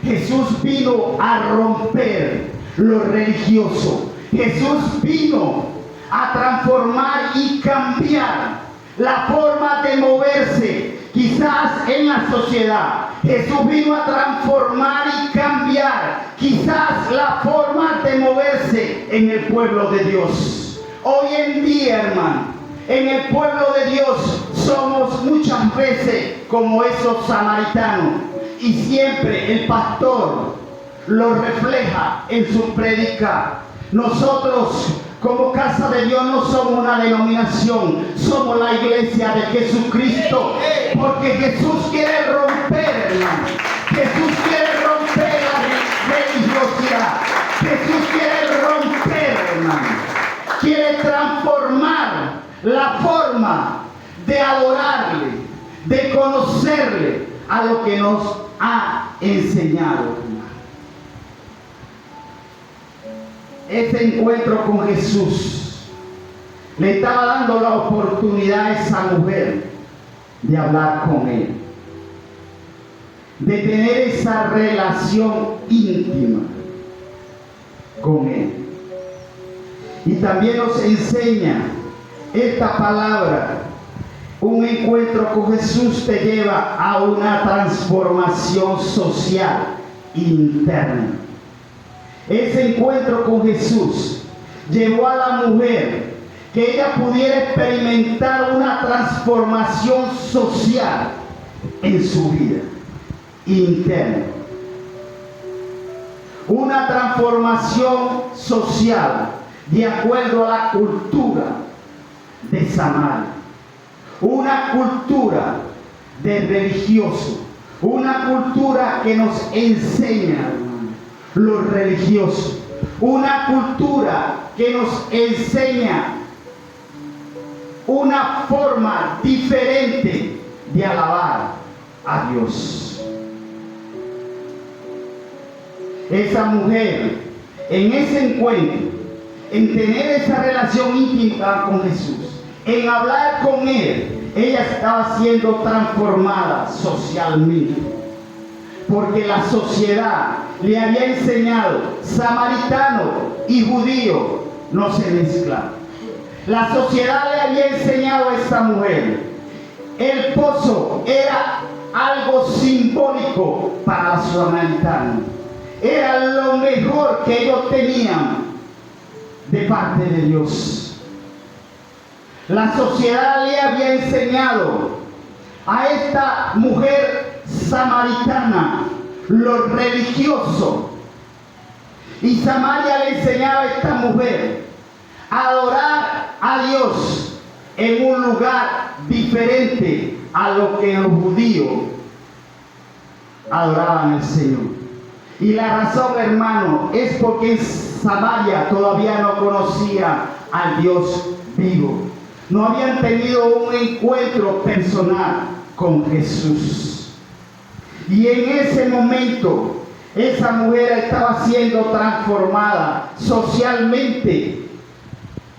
Jesús vino a romper lo religioso. Jesús vino a transformar y cambiar la forma de moverse quizás en la sociedad. Jesús vino a transformar y cambiar quizás la forma de moverse en el pueblo de Dios. Hoy en día, hermano, en el pueblo de Dios somos muchas veces como esos samaritanos, y siempre el pastor lo refleja en su prédica. Nosotros como casa de Dios no somos una denominación, somos la iglesia de Jesucristo, porque Jesús quiere romper, hermano. Jesús quiere romper la religiosidad. Jesús quiere romper, hermano. Quiere transformar la forma de adorarle, de conocerle a lo que nos ha enseñado, hermano. Ese encuentro con Jesús le estaba dando la oportunidad a esa mujer de hablar con Él, de tener esa relación íntima con Él. Y también nos enseña esta palabra: un encuentro con Jesús te lleva a una transformación social interna. Ese encuentro con Jesús llevó a la mujer que ella pudiera experimentar una transformación social en su vida interna. Una transformación social de acuerdo a la cultura de Samaria. Una cultura de religioso. Una cultura que nos enseña lo religioso. Una cultura que nos enseña una forma diferente de alabar a Dios. Esa mujer, en ese encuentro, en tener esa relación íntima con Jesús, en hablar con Él, ella estaba siendo transformada socialmente. Porque la sociedad le había enseñado, samaritano y judío no se mezclan. La sociedad le había enseñado a esta mujer, el pozo era algo simbólico para los samaritanos. Era lo mejor que ellos tenían de parte de Dios. La sociedad le había enseñado a esta mujer samaritana lo religioso. Y Samaria le enseñaba a esta mujer a adorar a Dios en un lugar diferente a lo que los judíos adoraban al Señor. Y la razón, hermano, es porque en Samaria todavía no conocía al Dios vivo. No habían tenido un encuentro personal con Jesús. Y en ese momento, esa mujer estaba siendo transformada socialmente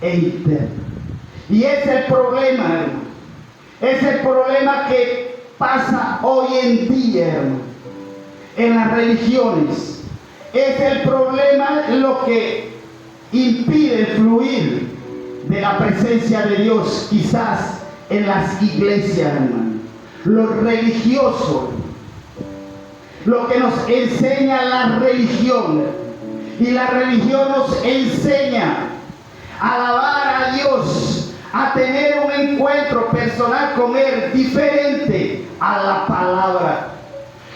e interna. Y ese es el problema, hermano. Es el problema que pasa hoy en día, hermano, en las religiones. Es el problema lo que impide fluir de la presencia de Dios, quizás en las iglesias, hermano. Lo religioso, lo que nos enseña la religión, y la religión nos enseña a alabar a Dios, a tener un encuentro personal con Él diferente a la palabra.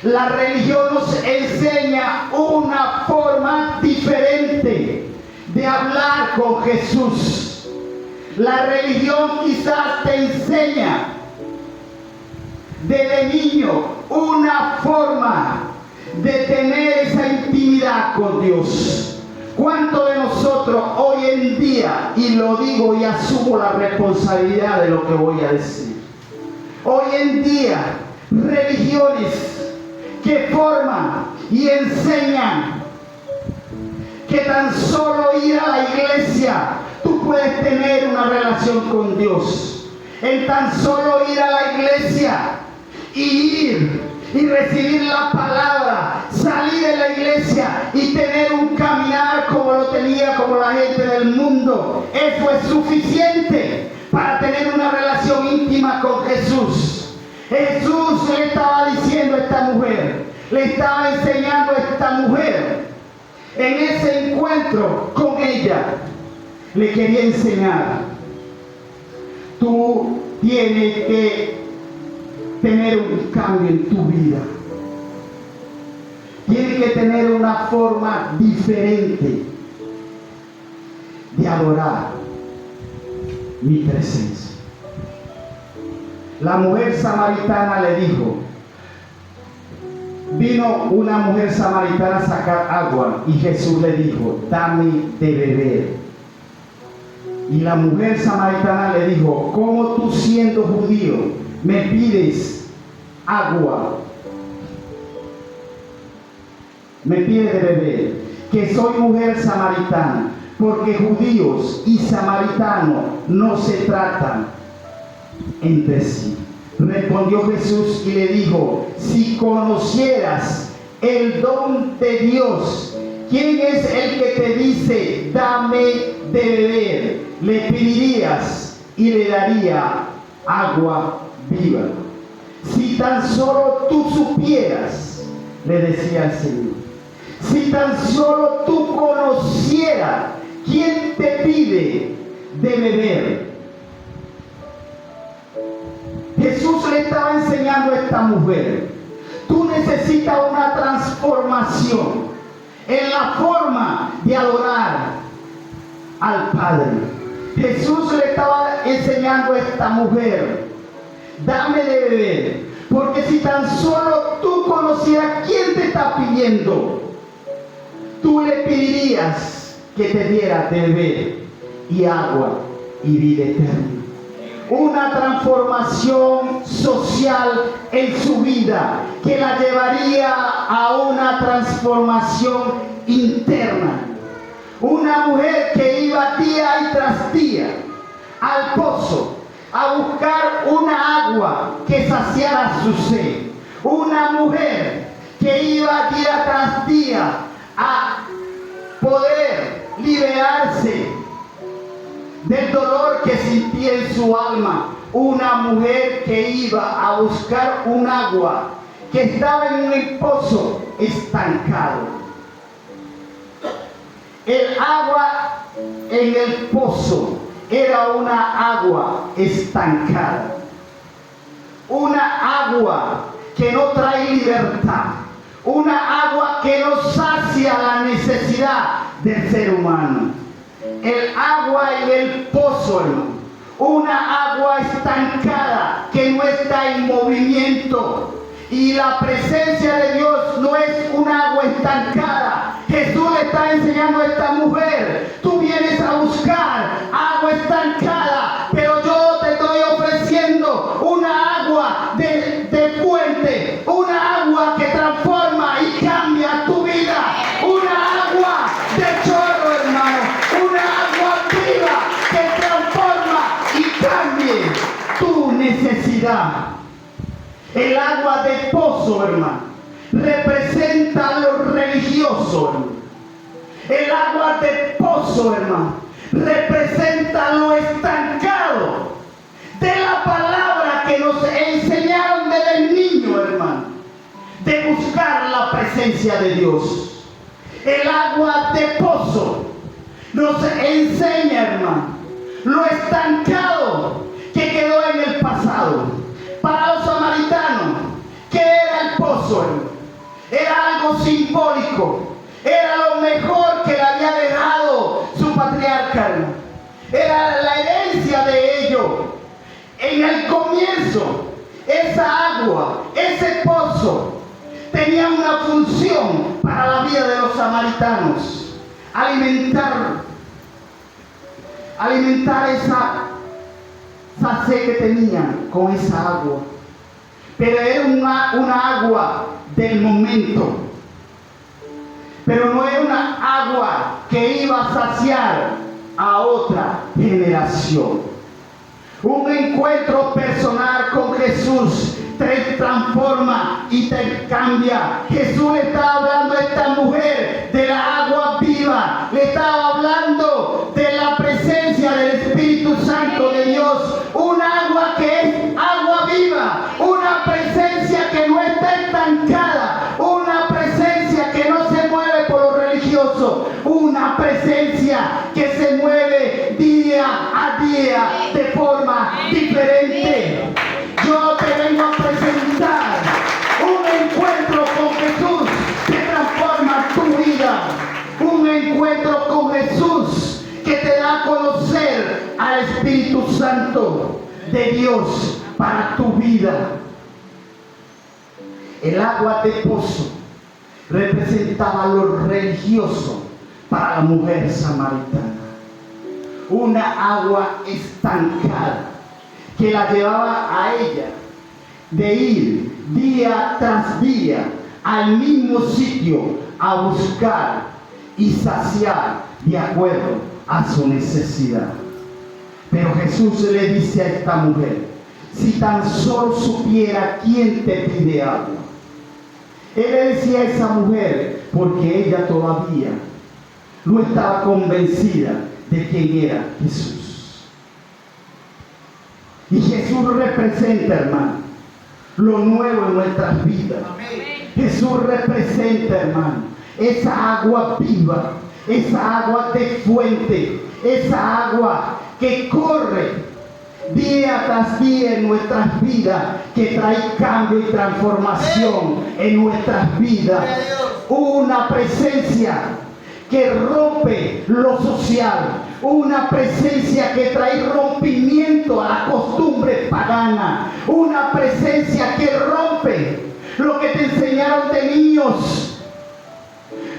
La religión nos enseña una forma diferente de hablar con Jesús. La religión quizás te enseña desde niño una forma de tener esa intimidad con Dios. ¿Cuántos de nosotros hoy en día, y lo digo y asumo la responsabilidad de lo que voy a decir, hoy en día religiones que forman y enseñan que tan solo ir a la iglesia tú puedes tener una relación con Dios? En tan solo ir a la iglesia y ir y recibir la palabra, salir de la iglesia y tener un caminar como lo tenía como la gente del mundo, eso es suficiente para tener una relación íntima con Jesús. Jesús le estaba diciendo a esta mujer, le estaba enseñando a esta mujer, en ese encuentro con ella, le quería enseñar: tú tienes que tener un cambio en tu vida. Tienes que tener una forma diferente de adorar mi presencia. La mujer samaritana le dijo, vino una mujer samaritana a sacar agua y Jesús le dijo, dame de beber. Y la mujer samaritana le dijo, ¿cómo tú siendo judío me pides agua? Me pides de beber. Que soy mujer samaritana, porque judíos y samaritanos no se tratan entre sí. Respondió Jesús y le dijo, si conocieras el don de Dios, ¿quién es el que te dice, dame de beber? Le pedirías y le daría agua viva. Si tan solo tú supieras, le decía el Señor, si tan solo tú conocieras quién te pide de beber. Jesús le estaba enseñando a esta mujer, tú necesitas una transformación en la forma de adorar al Padre. Jesús le estaba enseñando a esta mujer, dame de beber, porque si tan solo tú conocieras quién te está pidiendo, tú le pedirías que te diera de beber y agua y vida eterna. una transformación social en su vida que la llevaría a una transformación interna. Una mujer que iba día y tras día al pozo a buscar una agua que saciara su sed. Una mujer que iba día tras día a poder liberarse del dolor que sentía en su alma. Una mujer que iba a buscar un agua que estaba en un pozo estancado. El agua en el pozo era una agua estancada. Una agua que no trae libertad. Una agua que no sacia la necesidad del ser humano. El agua en el pozo, hermano. Una agua estancada que no está en movimiento. Y la presencia de Dios no es un agua estancada. Jesús le está enseñando a esta mujer: tú vienes a buscar agua estancada, pero yo te estoy ofreciendo una agua de fuente, una agua que transforma y cambia tu vida, una agua de chorro, hermano, una agua viva que transforma y cambie tu necesidad. El agua de pozo, hermano, representa lo religioso, hermano. El agua de pozo, hermano, representa lo estancado de la palabra que nos enseñaron desde el niño, hermano, de buscar la presencia de Dios. El agua de pozo nos enseña, hermano, lo estancado que quedó en el pasado. Para los samaritanos, ¿qué era el pozo, hermano? Era algo simbólico. Era lo mejor que le había dejado su patriarca, hermano. Era la herencia de ellos. En el comienzo, esa agua, ese pozo, tenía una función para la vida de los samaritanos: alimentar esa sed que tenían con esa agua. Pero era una agua del momento. Pero no era una agua que iba a saciar a otra generación. Un encuentro personal con Jesús te transforma y te cambia. Jesús le estaba hablando a esta mujer de la agua viva. Le estaba hablando de la presencia del Espíritu Santo de Dios. Un agua que es agua viva. Una presencia que no está estancada. Una presencia que no se mueve por lo religioso. Una presencia que se mueve día a día de forma diferente. Yo te vengo a presentar un encuentro con Jesús que transforma tu vida. Un encuentro con Jesús que te da a conocer al Espíritu Santo de Dios para tu vida. El agua de pozo representaba lo religioso para la mujer samaritana. Una agua estancada que la llevaba a ella de ir día tras día al mismo sitio a buscar y saciar de acuerdo a su necesidad. Pero Jesús le dice a esta mujer: si tan solo supiera quién te pide agua. Él le decía a esa mujer porque ella todavía no estaba convencida de quién era Jesús. Y Jesús representa, hermano, lo nuevo en nuestras vidas. Amén. Jesús representa, hermano, esa agua viva, esa agua de fuente, esa agua que corre día tras día en nuestras vidas, que trae cambio y transformación en nuestras vidas. Una presencia que rompe lo social, una presencia que trae rompimiento a la costumbre pagana, una presencia que rompe lo que te enseñaron de niños.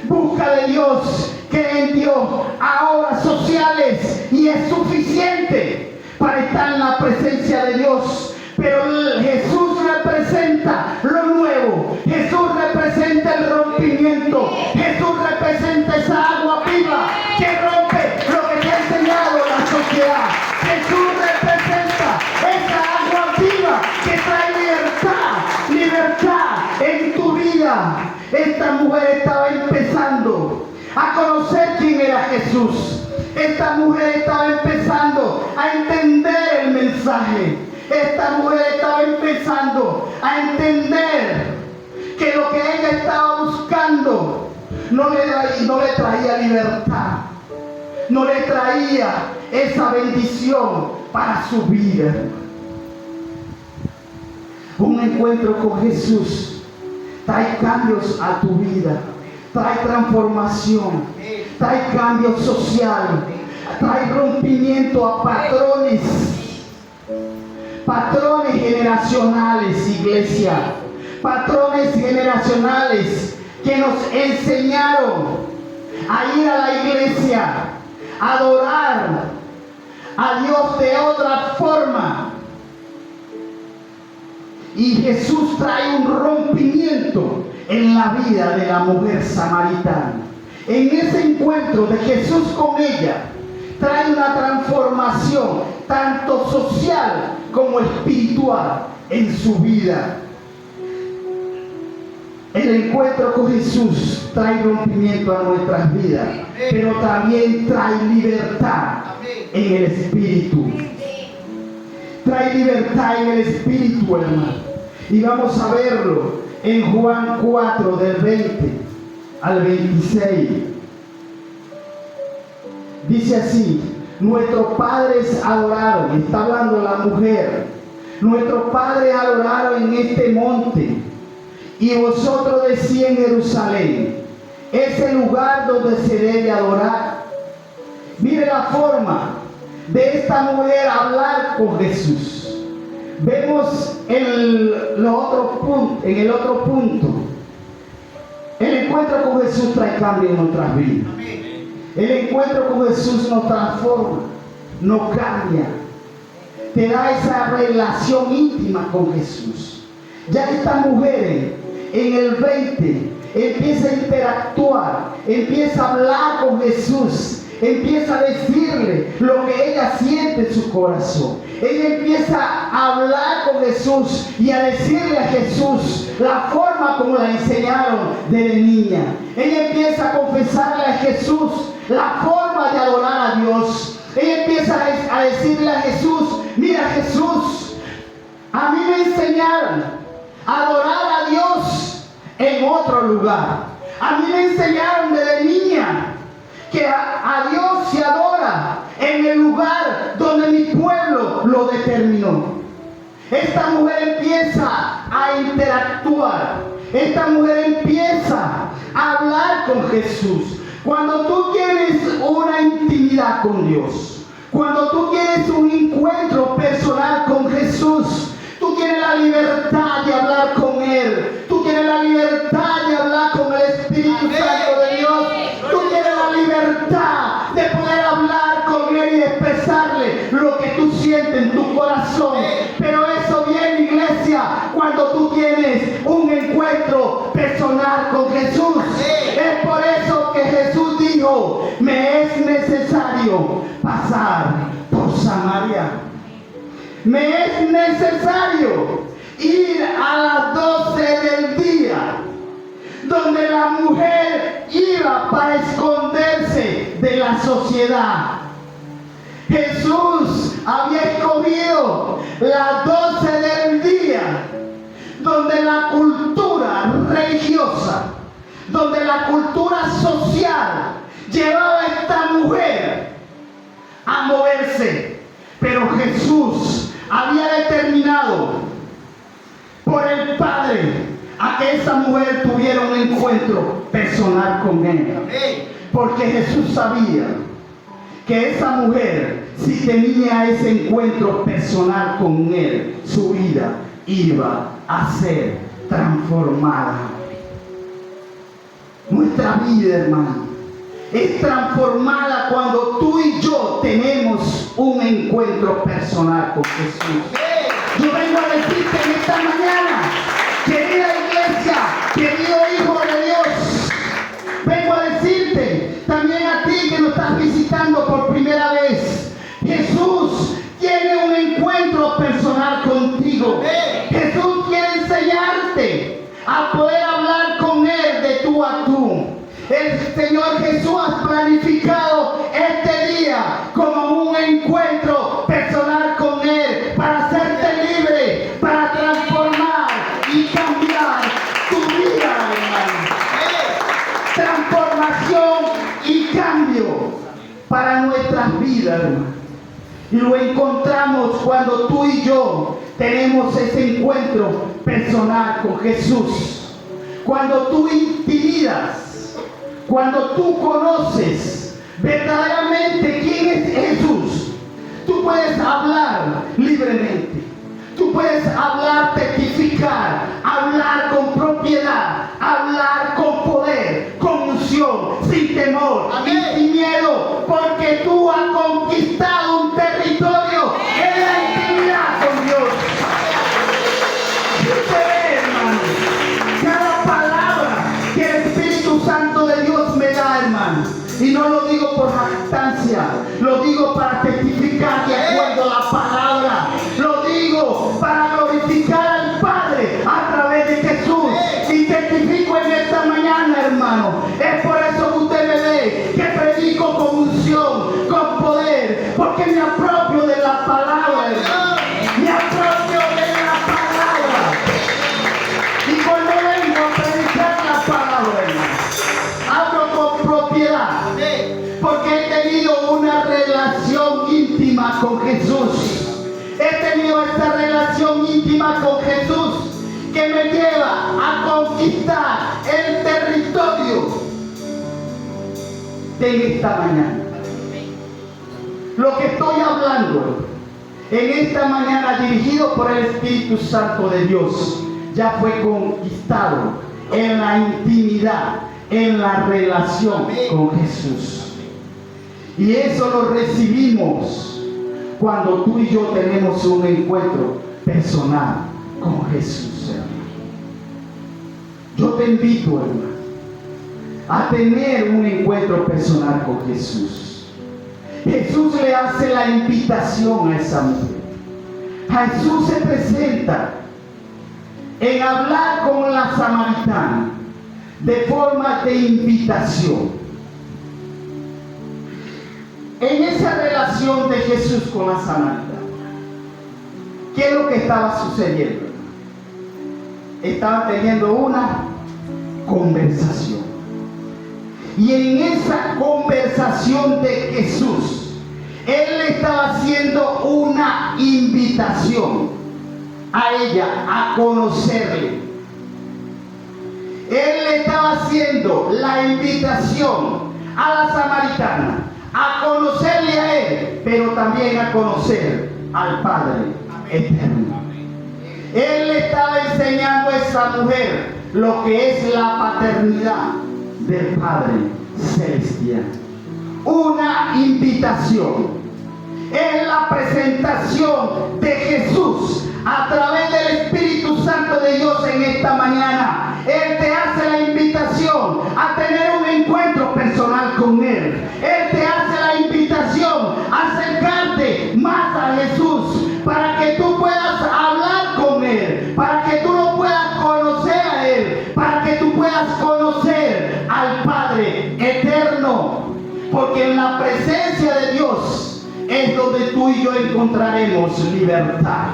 Busca de Dios, cree en Dios, a obras sociales y es suficiente. para estar en la presencia de Dios. Pero Jesús representa lo nuevo. Jesús representa el rompimiento. Jesús representa esa agua viva que rompe lo que te ha enseñado la sociedad. Jesús representa esa agua viva que trae libertad en tu vida. Esta mujer estaba empezando a conocer quién era Jesús. Esta mujer estaba empezando a entender el mensaje. Esta mujer estaba empezando a entender que lo que ella estaba buscando no le traía libertad, no le traía esa bendición para su vida. Un encuentro con Jesús trae cambios a tu vida, trae transformación, trae cambio social, trae rompimiento a patrones generacionales, iglesia, patrones generacionales que nos enseñaron a ir a la iglesia, a adorar a Dios de otra forma. Y Jesús trae un rompimiento en la vida de la mujer samaritana. En ese encuentro de Jesús con ella, trae una transformación tanto social como espiritual en su vida. El encuentro con Jesús trae rompimiento a nuestras vidas, pero también trae libertad en el espíritu. Trae libertad en el espíritu, hermano. Y vamos a verlo en Juan 4, del 20 al 26. Dice así: nuestros padres adoraron, está hablando la mujer, nuestros padres adoraron en este monte, y vosotros decís en Jerusalén, es el lugar donde se debe adorar. Mire la forma de esta mujer hablar con Jesús. Vemos en el otro punto, el encuentro con Jesús trae cambio en nuestras vidas. El encuentro con Jesús nos transforma, nos cambia, te da esa relación íntima con Jesús. Ya estas mujeres en el 20 empieza a interactuar, empieza a hablar con Jesús, empieza a decirle lo que ella siente en su corazón. Ella empieza a hablar con Jesús y a decirle a Jesús la forma como la enseñaron desde niña. Ella empieza a confesarle a Jesús la forma de adorar a Dios. Ella empieza a decirle a Jesús: mira, Jesús, a mí me enseñaron a adorar a Dios en otro lugar. A mí me enseñaron desde niña que a Dios se adora en el lugar donde mi pueblo lo determinó. Esta mujer empieza a interactuar. Esta mujer empieza a hablar con Jesús. Cuando tú tienes una intimidad con Dios, cuando tú tienes un encuentro personal con Jesús, tú tienes la libertad de hablar con Él. Tú tienes la libertad de hablar con el Espíritu Santo de Dios. Tú tienes la libertad de poder hablar con Él y expresarle lo que tú sientes en tu corazón. Pero eso viene, iglesia, cuando tú tienes un encuentro personal con Jesús. Es por eso que Jesús dijo: me es necesario pasar por Samaria. Me es necesario ir a las 12 del día, donde la mujer iba para esconderse de la sociedad. Jesús había escogido las 12 del día, donde la cultura religiosa, donde la cultura social llevaba a esta mujer a moverse. Pero Jesús había determinado por el Padre a que esa mujer tuviera un encuentro personal con Él. Porque Jesús sabía que esa mujer, si tenía ese encuentro personal con Él, su vida iba a ser transformada. Nuestra vida, hermano, es transformada cuando tú y yo tenemos un encuentro personal con Jesús. Yo vengo a decirte en esta mañana, querida iglesia, querido hijo de Dios, vengo a decirte también a ti que nos estás visitando por primera vez, Jesús tiene un encuentro personal contigo. Jesús quiere enseñarte a poder hablar con Él de tú a tú. El Señor Jesús ha planificado este día como un encuentro personal con Él para hacerte libre, para transformar y cambiar tu vida, hermano. Transformación y cambio para nuestras vidas, hermano. Y lo encontramos cuando tú y yo tenemos ese encuentro personal con Jesús. Cuando tú intimidas, cuando tú conoces verdaderamente quién es Jesús, tú puedes hablar libremente. Tú puedes hablar, testificar, hablar con propiedad, hablar con poder, con unción, sin temor y sin miedo, porque tú has conquistado un territorio en la intimidad con Dios. Hermano, cada palabra que el Espíritu Santo de Dios me da, hermano, y no lo digo por jactancia, lo digo para testificar de acuerdo a la palabra, lo digo para glorificar al Padre a través de Jesús, y testifico en esta mañana, hermano. Es por eso que usted me ve que predico con unción, con poder, porque me apropio de la palabra, hermano. Me apropio de la palabra, y cuando vengo a predicar la palabra, hermano, hablo con propiedad, porque he tenido una relación íntima con Jesús. He tenido esta relación íntima con Jesús que me lleva a conquistar el territorio de esta mañana. Lo que estoy hablando en esta mañana, dirigido por el Espíritu Santo de Dios, ya fue conquistado en la intimidad, en la relación con Jesús. Y eso lo recibimos cuando tú y yo tenemos un encuentro personal con Jesús, hermano. Yo te invito, hermano, a tener un encuentro personal con Jesús. Jesús le hace la invitación a esa mujer. Jesús se presenta en hablar con la samaritana de forma de invitación. En esa relación de Jesús con la samaritana, ¿qué es lo que estaba sucediendo? Estaban teniendo una conversación. Y en esa conversación de Jesús, Él le estaba haciendo una invitación a ella a conocerle. Él le estaba haciendo la invitación a la samaritana a conocerle a Él, pero también a conocer al Padre eterno. Él le estaba enseñando a esa mujer lo que es la paternidad del Padre celestial. Una invitación. Es la presentación de Jesús a través del Espíritu Santo de Dios en esta mañana. Él te hace la invitación a tener un encuentro personal con Él. Él te hace la invitación a acercarte más a Jesús para que tú puedas hablar con Él, para que tú lo puedas conocer a Él, para que tú puedas conocer al Padre eterno. Porque en la presencia de Dios es donde tú y yo encontraremos libertad.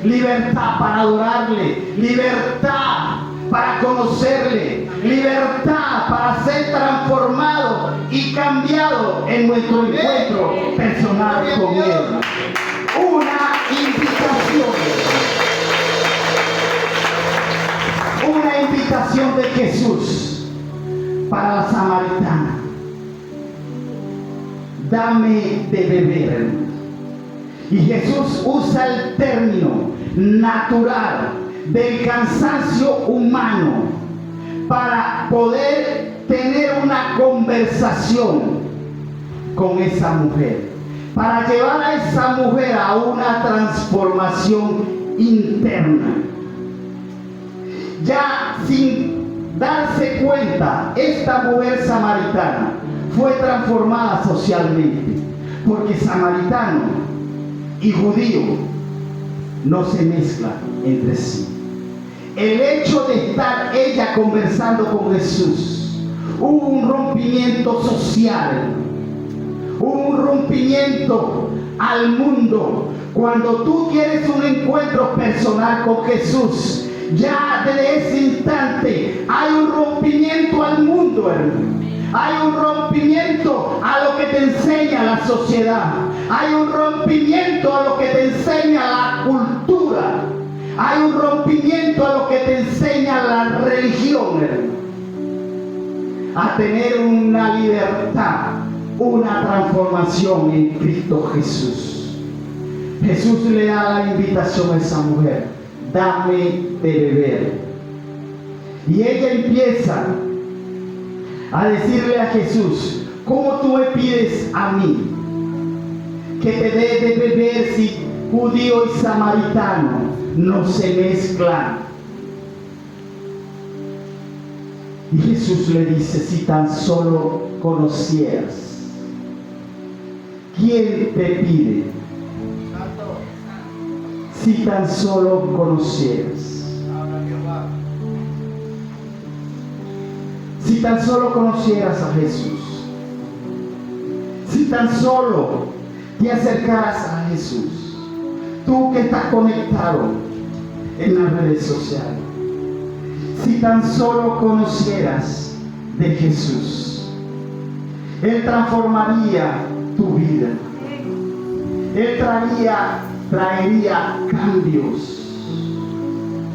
Libertad para adorarle, libertad para conocerle, libertad para ser transformado y cambiado en nuestro encuentro personal con Él. Una invitación de Jesús para la samaritana. Dame de beber. Y Jesús usa el término natural del cansancio humano para poder tener una conversación con esa mujer, para llevar a esa mujer a una transformación interna. Ya sin darse cuenta, esta mujer samaritana fue transformada socialmente, porque samaritano y judío no se mezclan entre sí. El hecho de estar ella conversando con Jesús, hubo un rompimiento social, hubo un rompimiento al mundo. Cuando tú tienes un encuentro personal con Jesús, ya desde ese instante hay un rompimiento al mundo, hermano. Hay un rompimiento a lo que te enseña la sociedad. Hay un rompimiento a lo que te enseña la cultura. Hay un rompimiento a lo que te enseña la religión, hermano. A tener una libertad, una transformación en Cristo Jesús. Jesús le da la invitación a esa mujer: dame de beber. Y ella empieza a decirle a Jesús: ¿cómo tú me pides a mí que te dé de beber si judío y samaritano no se mezclan? Y Jesús le dice: si tan solo conocieras quién te pide, si tan solo conocieras. Si tan solo conocieras a Jesús, si tan solo te acercaras a Jesús, tú que estás conectado en las redes sociales, si tan solo conocieras de Jesús, Él transformaría tu vida, Él traería cambios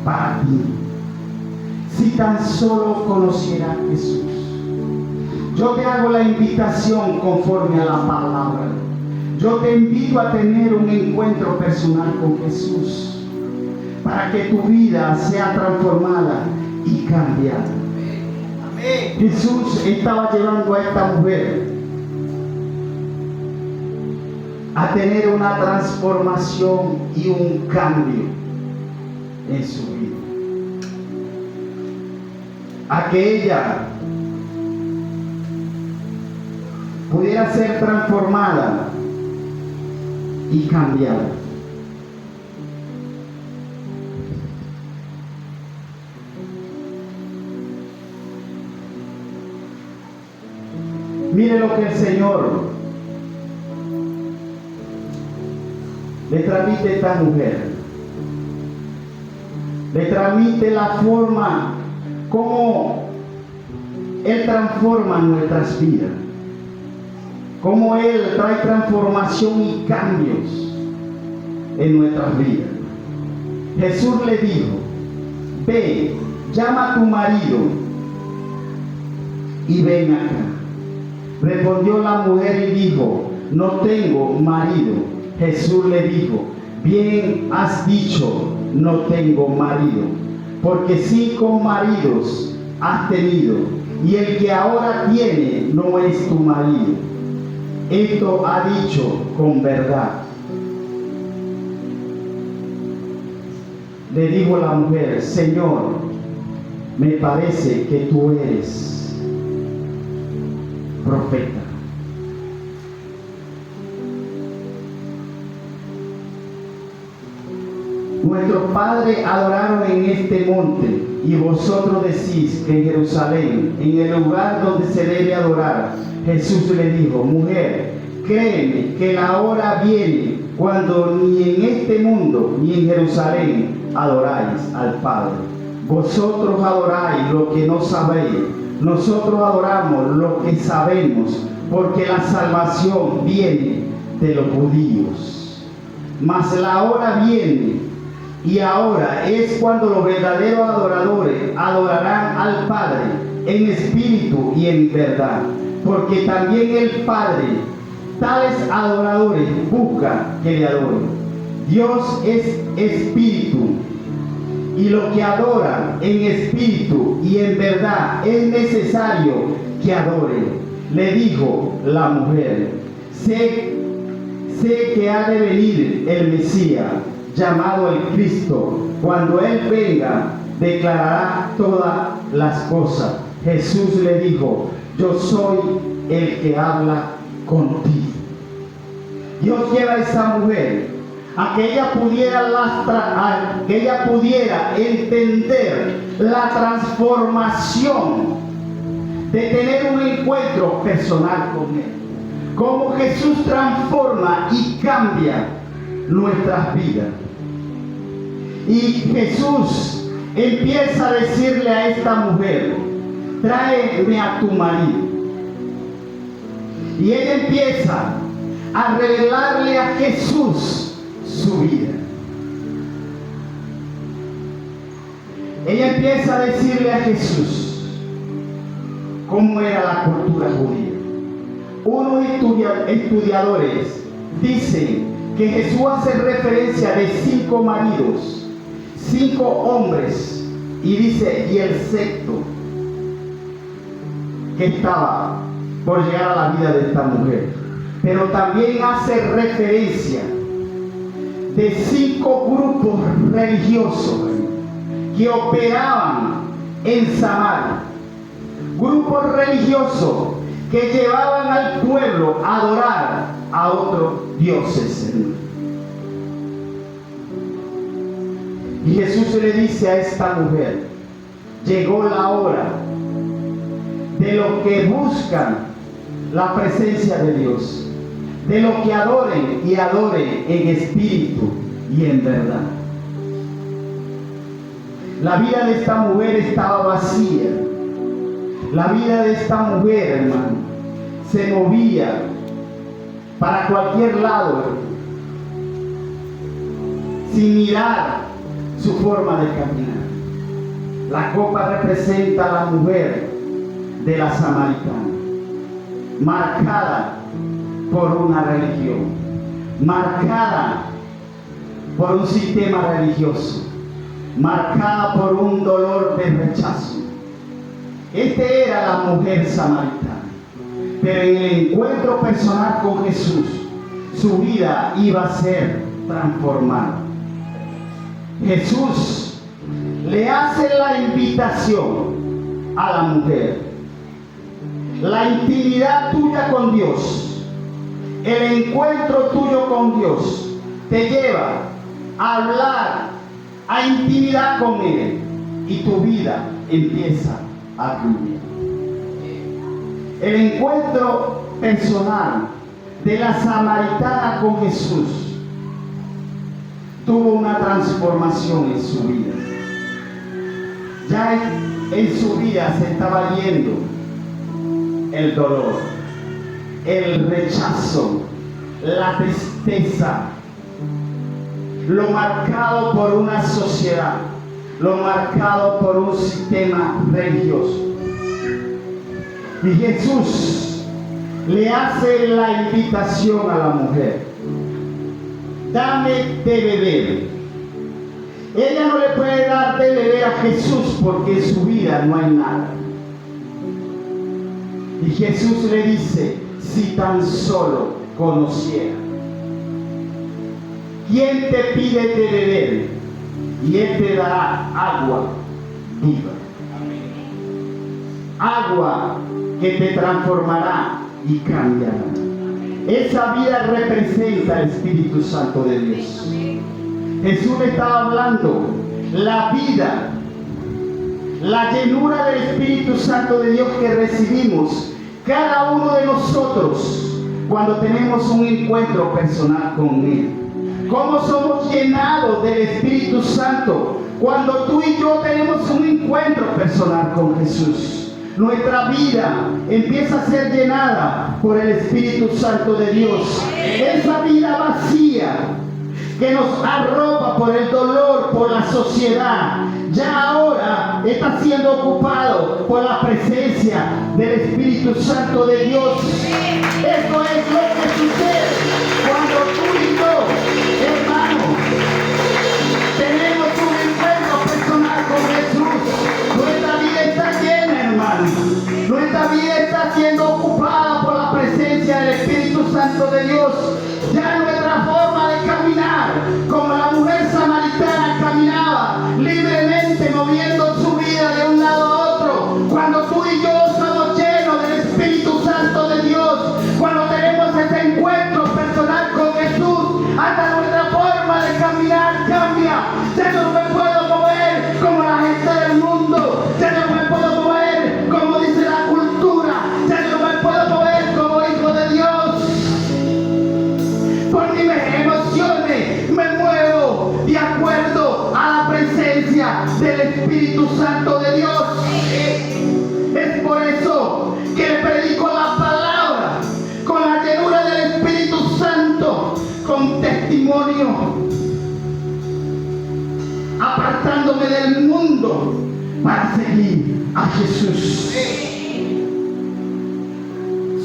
para ti. Si tan solo conociera a Jesús. Yo te hago la invitación conforme a la palabra. Yo te invito a tener un encuentro personal con Jesús, para que tu vida sea transformada y cambiada. Amén. Jesús estaba llevando a esta mujer a tener una transformación y un cambio en su vida, a que ella pudiera ser transformada y cambiada. Mire lo que el Señor le transmite a esta mujer. Le transmite la forma como Él transforma nuestras vidas, como Él trae transformación y cambios en nuestras vidas. Jesús le dijo: ve, llama a tu marido y ven acá. Respondió la mujer y dijo: no tengo marido. Jesús le dijo: bien has dicho, no tengo marido, porque 5 maridos has tenido, y el que ahora tiene no es tu marido. Esto ha dicho con verdad. Le dijo la mujer: Señor, me parece que tú eres profeta. Nuestros padres adoraron en este monte, y vosotros decís que en Jerusalén, en el lugar donde se debe adorar. Jesús le dijo: mujer, créeme que la hora viene cuando ni en este mundo ni en Jerusalén adoráis al Padre. Vosotros adoráis lo que no sabéis, nosotros adoramos lo que sabemos, porque la salvación viene de los judíos. Mas la hora viene, y ahora es cuando los verdaderos adoradores adorarán al Padre en espíritu y en verdad, porque también el Padre tales adoradores busca que le adoren. Dios es espíritu, y los que adoran en espíritu y en verdad es necesario que adore. Le dijo la mujer: sé que ha de venir el Mesías, llamado el Cristo. Cuando Él venga, declarará todas las cosas. Jesús le dijo: yo soy el que habla contigo. Dios lleva a esa mujer a que ella pudiera entender la transformación de tener un encuentro personal con Él. Cómo Jesús transforma y cambia nuestras vidas. Y Jesús empieza a decirle a esta mujer: tráeme a tu marido. Y ella empieza a revelarle a Jesús su vida. Ella empieza a decirle a Jesús cómo era la cultura judía. Unos estudiadores dicen que Jesús hace referencia de 5 maridos, 5 hombres, y dice: y el sexto que estaba por llegar a la vida de esta mujer. Pero también hace referencia de 5 grupos religiosos que operaban en Samaria. Grupos religiosos que llevaban al pueblo a adorar a otros dioses. Y Jesús le dice a esta mujer: llegó la hora de los que buscan la presencia de Dios, de los que adoren y adoren en espíritu y en verdad. La vida de esta mujer estaba vacía. La vida de esta mujer, hermano, se movía para cualquier lado, sin mirar su forma de caminar. La copa representa a la mujer de la samaritana, marcada por una religión, marcada por un sistema religioso, marcada por un dolor de rechazo. Este era la mujer samaritana, pero en el encuentro personal con Jesús, su vida iba a ser transformada. Jesús le hace la invitación a la mujer: la intimidad tuya con Dios, el encuentro tuyo con Dios te lleva a hablar, a intimidad con Él, y tu vida empieza a fluir. El encuentro personal de la samaritana con Jesús tuvo una transformación en su vida. Ya en su vida se estaba yendo el dolor, el rechazo, la tristeza, lo marcado por una sociedad, lo marcado por un sistema religioso. Y Jesús le hace la invitación a la mujer: dame de beber. Ella no le puede dar de beber a Jesús porque en su vida no hay nada. Y Jesús le dice: si tan solo conociera. ¿Quién te pide de beber? Y Él te dará agua viva. Agua que te transformará y cambiará. Esa vida representa el Espíritu Santo de Dios. Jesús le estaba hablando la vida, la llenura del Espíritu Santo de Dios que recibimos cada uno de nosotros cuando tenemos un encuentro personal con Él. ¿Cómo somos llenados del Espíritu Santo? Cuando tú y yo tenemos un encuentro personal con Jesús. Nuestra vida empieza a ser llenada por el Espíritu Santo de Dios. Esa vida vacía que nos arropa por el dolor, por la sociedad, ya ahora está siendo ocupado por la presencia del Espíritu Santo de Dios. Esto es lo que sucede cuando tú y yo, hermano, tenemos un encuentro personal con Jesús. Nuestra vida está llena, hermano. Nuestra nuestra vida está siendo ocupada por la presencia del Espíritu Santo de Dios. Ya nuestra forma de caminar, como la mujer samaritana caminaba libremente, moviendo su vida de un lado a otro. Cuando tú y yo somos llenos del Espíritu Santo de Dios, cuando tenemos ese encuentro personal con Jesús, hasta nuestra forma de caminar cambia. Ya no me puedo mover como la gente del mundo, ya no me puedo mover como dice la cultura, ya no me puedo mover como hijo de Dios. Por mis emociones me muevo de acuerdo a la presencia del Espíritu Santo de Dios. Es por eso que le predico la palabra con la llenura del Espíritu Santo, con testimonio, apartándome del mundo para seguir a Jesús.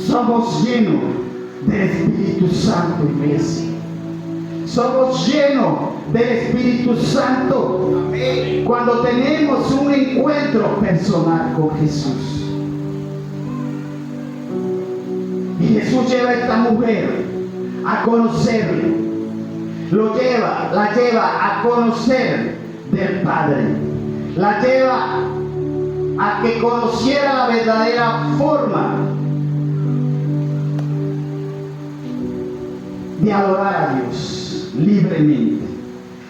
Somos llenos del Espíritu Santo, iglesia. Somos llenos del Espíritu Santo cuando tenemos un encuentro personal con Jesús. Y Jesús lleva a esta mujer a conocerle, la lleva a conocer del Padre, la lleva a que conociera la verdadera forma de adorar a Dios libremente.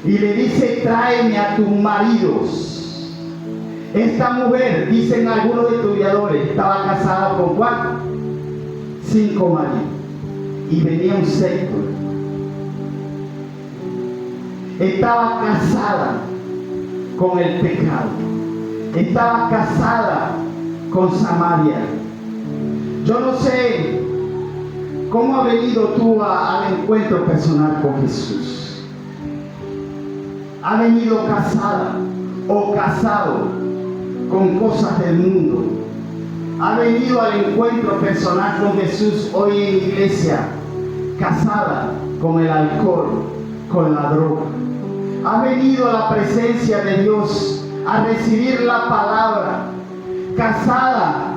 Y le dice: tráeme a tus maridos. Esta mujer, dicen algunos estudiadores, estaba casada con ¿cuántos? 5 maridos. Y venía un sexto. Estaba casada con el pecado. Estaba casada con Samaria. Yo no sé cómo has venido tú al encuentro personal con Jesús. ¿Has venido casada o casado con cosas del mundo? ¿Has venido al encuentro personal con Jesús hoy en iglesia casada con el alcohol, con la droga? ¿Has venido a la presencia de Dios a recibir la palabra, casada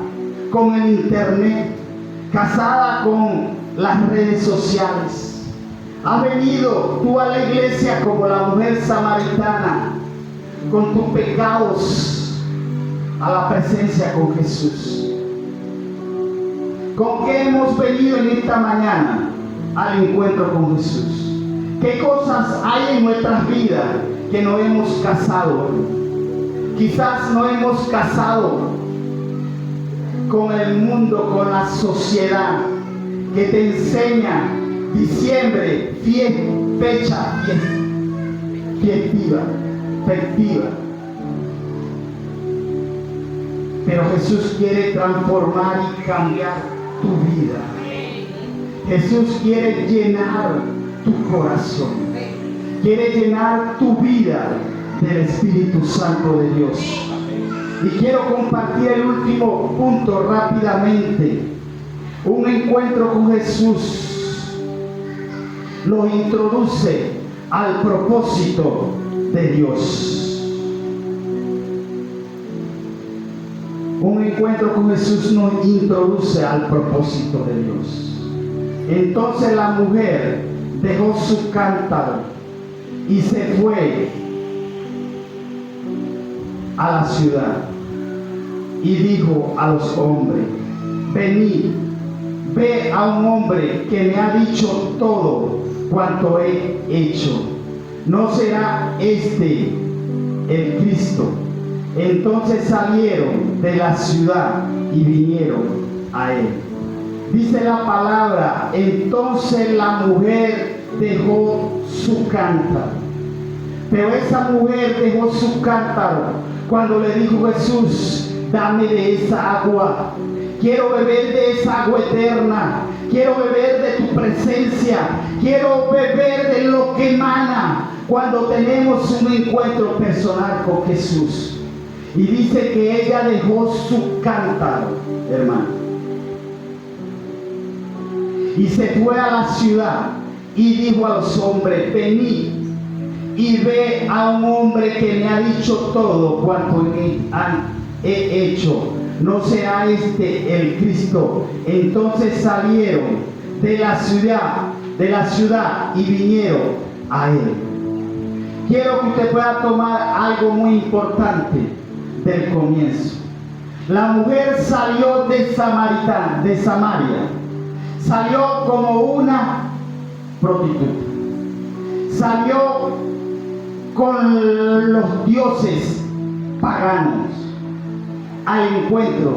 con el internet, casada con las redes sociales? ¿Has venido tú a la iglesia como la mujer samaritana, con tus pecados, a la presencia con Jesús? ¿Con qué hemos venido en esta mañana al encuentro con Jesús? ¿Qué cosas hay en nuestras vidas que no hemos casado? Quizás no hemos casado con el mundo, con la sociedad que te enseña diciembre, fecha festiva. Pero Jesús quiere transformar y cambiar tu vida. Jesús quiere llenar tu corazón. Quiere llenar tu vida del Espíritu Santo de Dios. Y quiero compartir el último punto rápidamente. Un encuentro con Jesús lo introduce al propósito de Dios. Un encuentro con Jesús nos introduce al propósito de Dios. Entonces la mujer dejó su cántaro y se fue a la ciudad y dijo a los hombres: venid, ve a un hombre que me ha dicho todo cuanto he hecho. ¿No será este el Cristo? Entonces salieron de la ciudad y vinieron a él. Dice la palabra: entonces la mujer dejó su cántaro. Pero esa mujer dejó su cántaro cuando le dijo Jesús: dame de esa agua. Quiero beber de esa agua eterna. Quiero beber de tu presencia. Quiero beber de lo que emana cuando tenemos un encuentro personal con Jesús. Y dice que ella dejó su cántaro, hermano, y se fue a la ciudad y dijo a los hombres: venid y ve a un hombre que me ha dicho todo cuanto he hecho. ¿no será este el Cristo? Entonces salieron de la ciudad y vinieron a él. Quiero que usted pueda tomar algo muy importante del comienzo. La mujer salió de Samaria, salió como una prostituta, salió con los dioses paganos al encuentro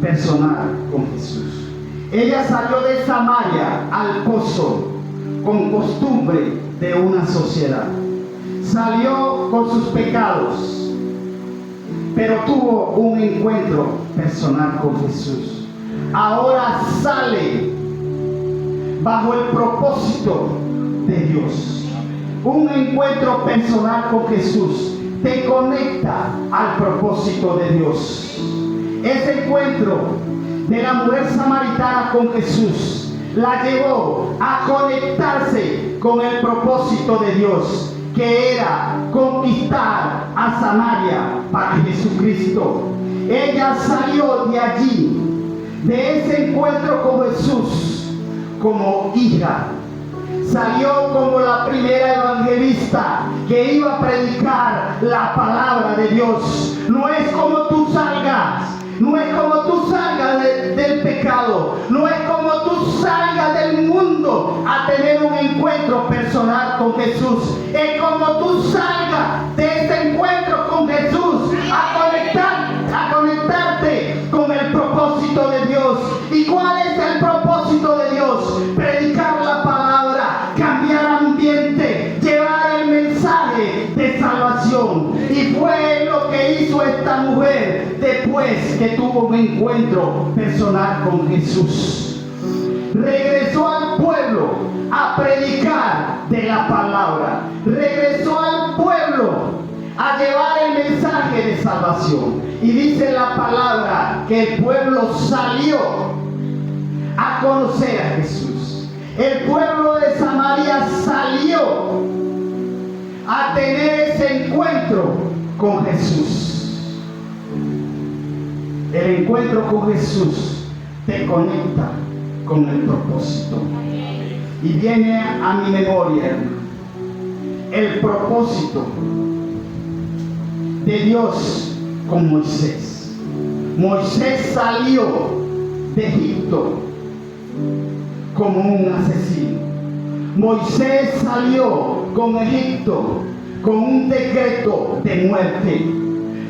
personal con Jesús. Ella salió de Samaria al pozo con costumbre de una sociedad. Salió con sus pecados, pero tuvo un encuentro personal con Jesús. Ahora sale bajo el propósito de Dios. Un encuentro personal con Jesús te conecta al propósito de Dios. Ese encuentro de la mujer samaritana con Jesús la llevó a conectarse con el propósito de Dios, que era conquistar a Samaria para Jesucristo. Ella salió de allí, de ese encuentro con Jesús, como hija. Salió como la primera evangelista que iba a predicar la palabra de Dios. No es como tú salgas, no es como tú salgas del pecado, no es como tú salgas del mundo a tener un encuentro personal con Jesús. Es como tú salgas de ese encuentro con Jesús a conectarte con el propósito de Dios. ¿Y cuál es el propósito de Dios? Predicar la palabra, cambiar ambiente, llevar el mensaje de salvación. Y fue lo que hizo esta mujer después que tuvo un encuentro personal con Jesús. Regresó al pueblo a predicar de la palabra. Regresó al pueblo a llevar el mensaje de salvación. Y dice la palabra que el pueblo salió a conocer a Jesús. El pueblo de Samaria salió a tener ese encuentro con Jesús. El encuentro con Jesús te conecta con el propósito. Y viene a mi memoria el propósito de Dios con Moisés. Moisés salió de Egipto como un asesino. Moisés salió con Egipto con un decreto de muerte,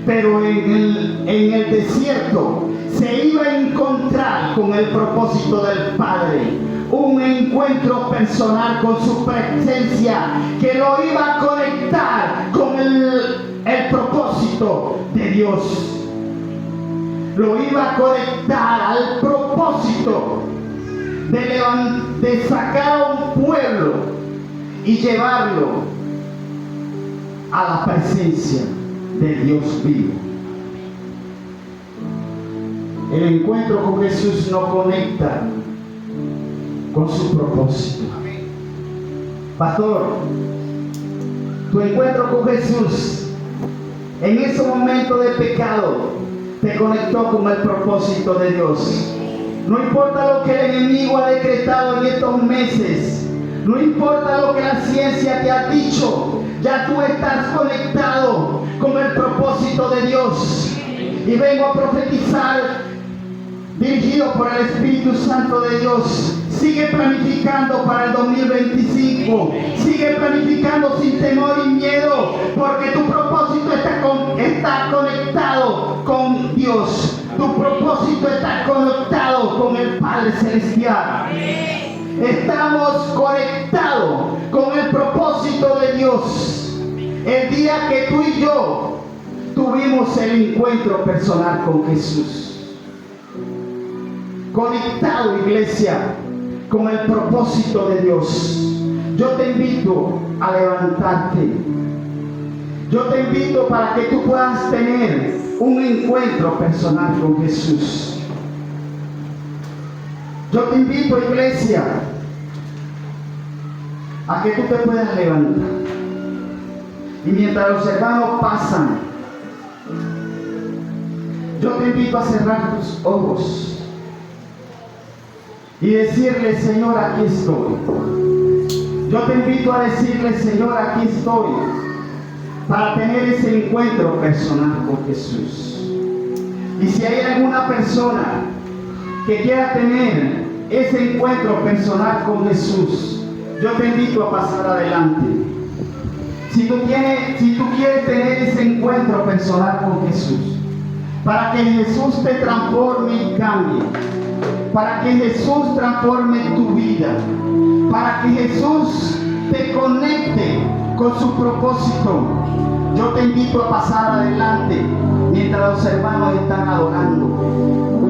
pero en el desierto se iba a encontrar con el propósito del Padre, un encuentro personal con su presencia que lo iba a conectar con el propósito de Dios. Lo iba a conectar al propósito de sacar a un pueblo y llevarlo a la presencia de Dios vivo. El encuentro con Jesús nos conecta con su propósito. Pastor, tu encuentro con Jesús en ese momento de pecado te conectó con el propósito de Dios. No importa lo que el enemigo ha decretado en estos meses, no importa lo que la ciencia te ha dicho, ya tú estás conectado con el propósito de Dios. Y vengo a profetizar, dirigido por el Espíritu Santo de Dios. Sigue planificando para el 2025. Sigue planificando sin temor y miedo, porque tu propósito está conectado con Dios. Tu propósito está conectado con el Padre Celestial. Estamos conectados con el propósito de Dios. El día que tú y yo tuvimos el encuentro personal con Jesús. Conectado, iglesia, con el propósito de Dios. Yo te invito a levantarte. Yo te invito para que tú puedas tener un encuentro personal con Jesús. Yo te invito, iglesia, a que tú te puedas levantar. Y mientras los hermanos pasan, Yo te invito a cerrar tus ojos y decirle, Señor, aquí estoy. Yo te invito a decirle, Señor, aquí estoy, para tener ese encuentro personal con Jesús. Y si hay alguna persona que quiera tener ese encuentro personal con Jesús, yo te invito a pasar adelante. Si tú quieres tener ese encuentro personal con Jesús, para que Jesús te transforme y cambie, para que Jesús transforme tu vida, para que Jesús te conecte con su propósito, yo te invito a pasar adelante mientras los hermanos están adorando.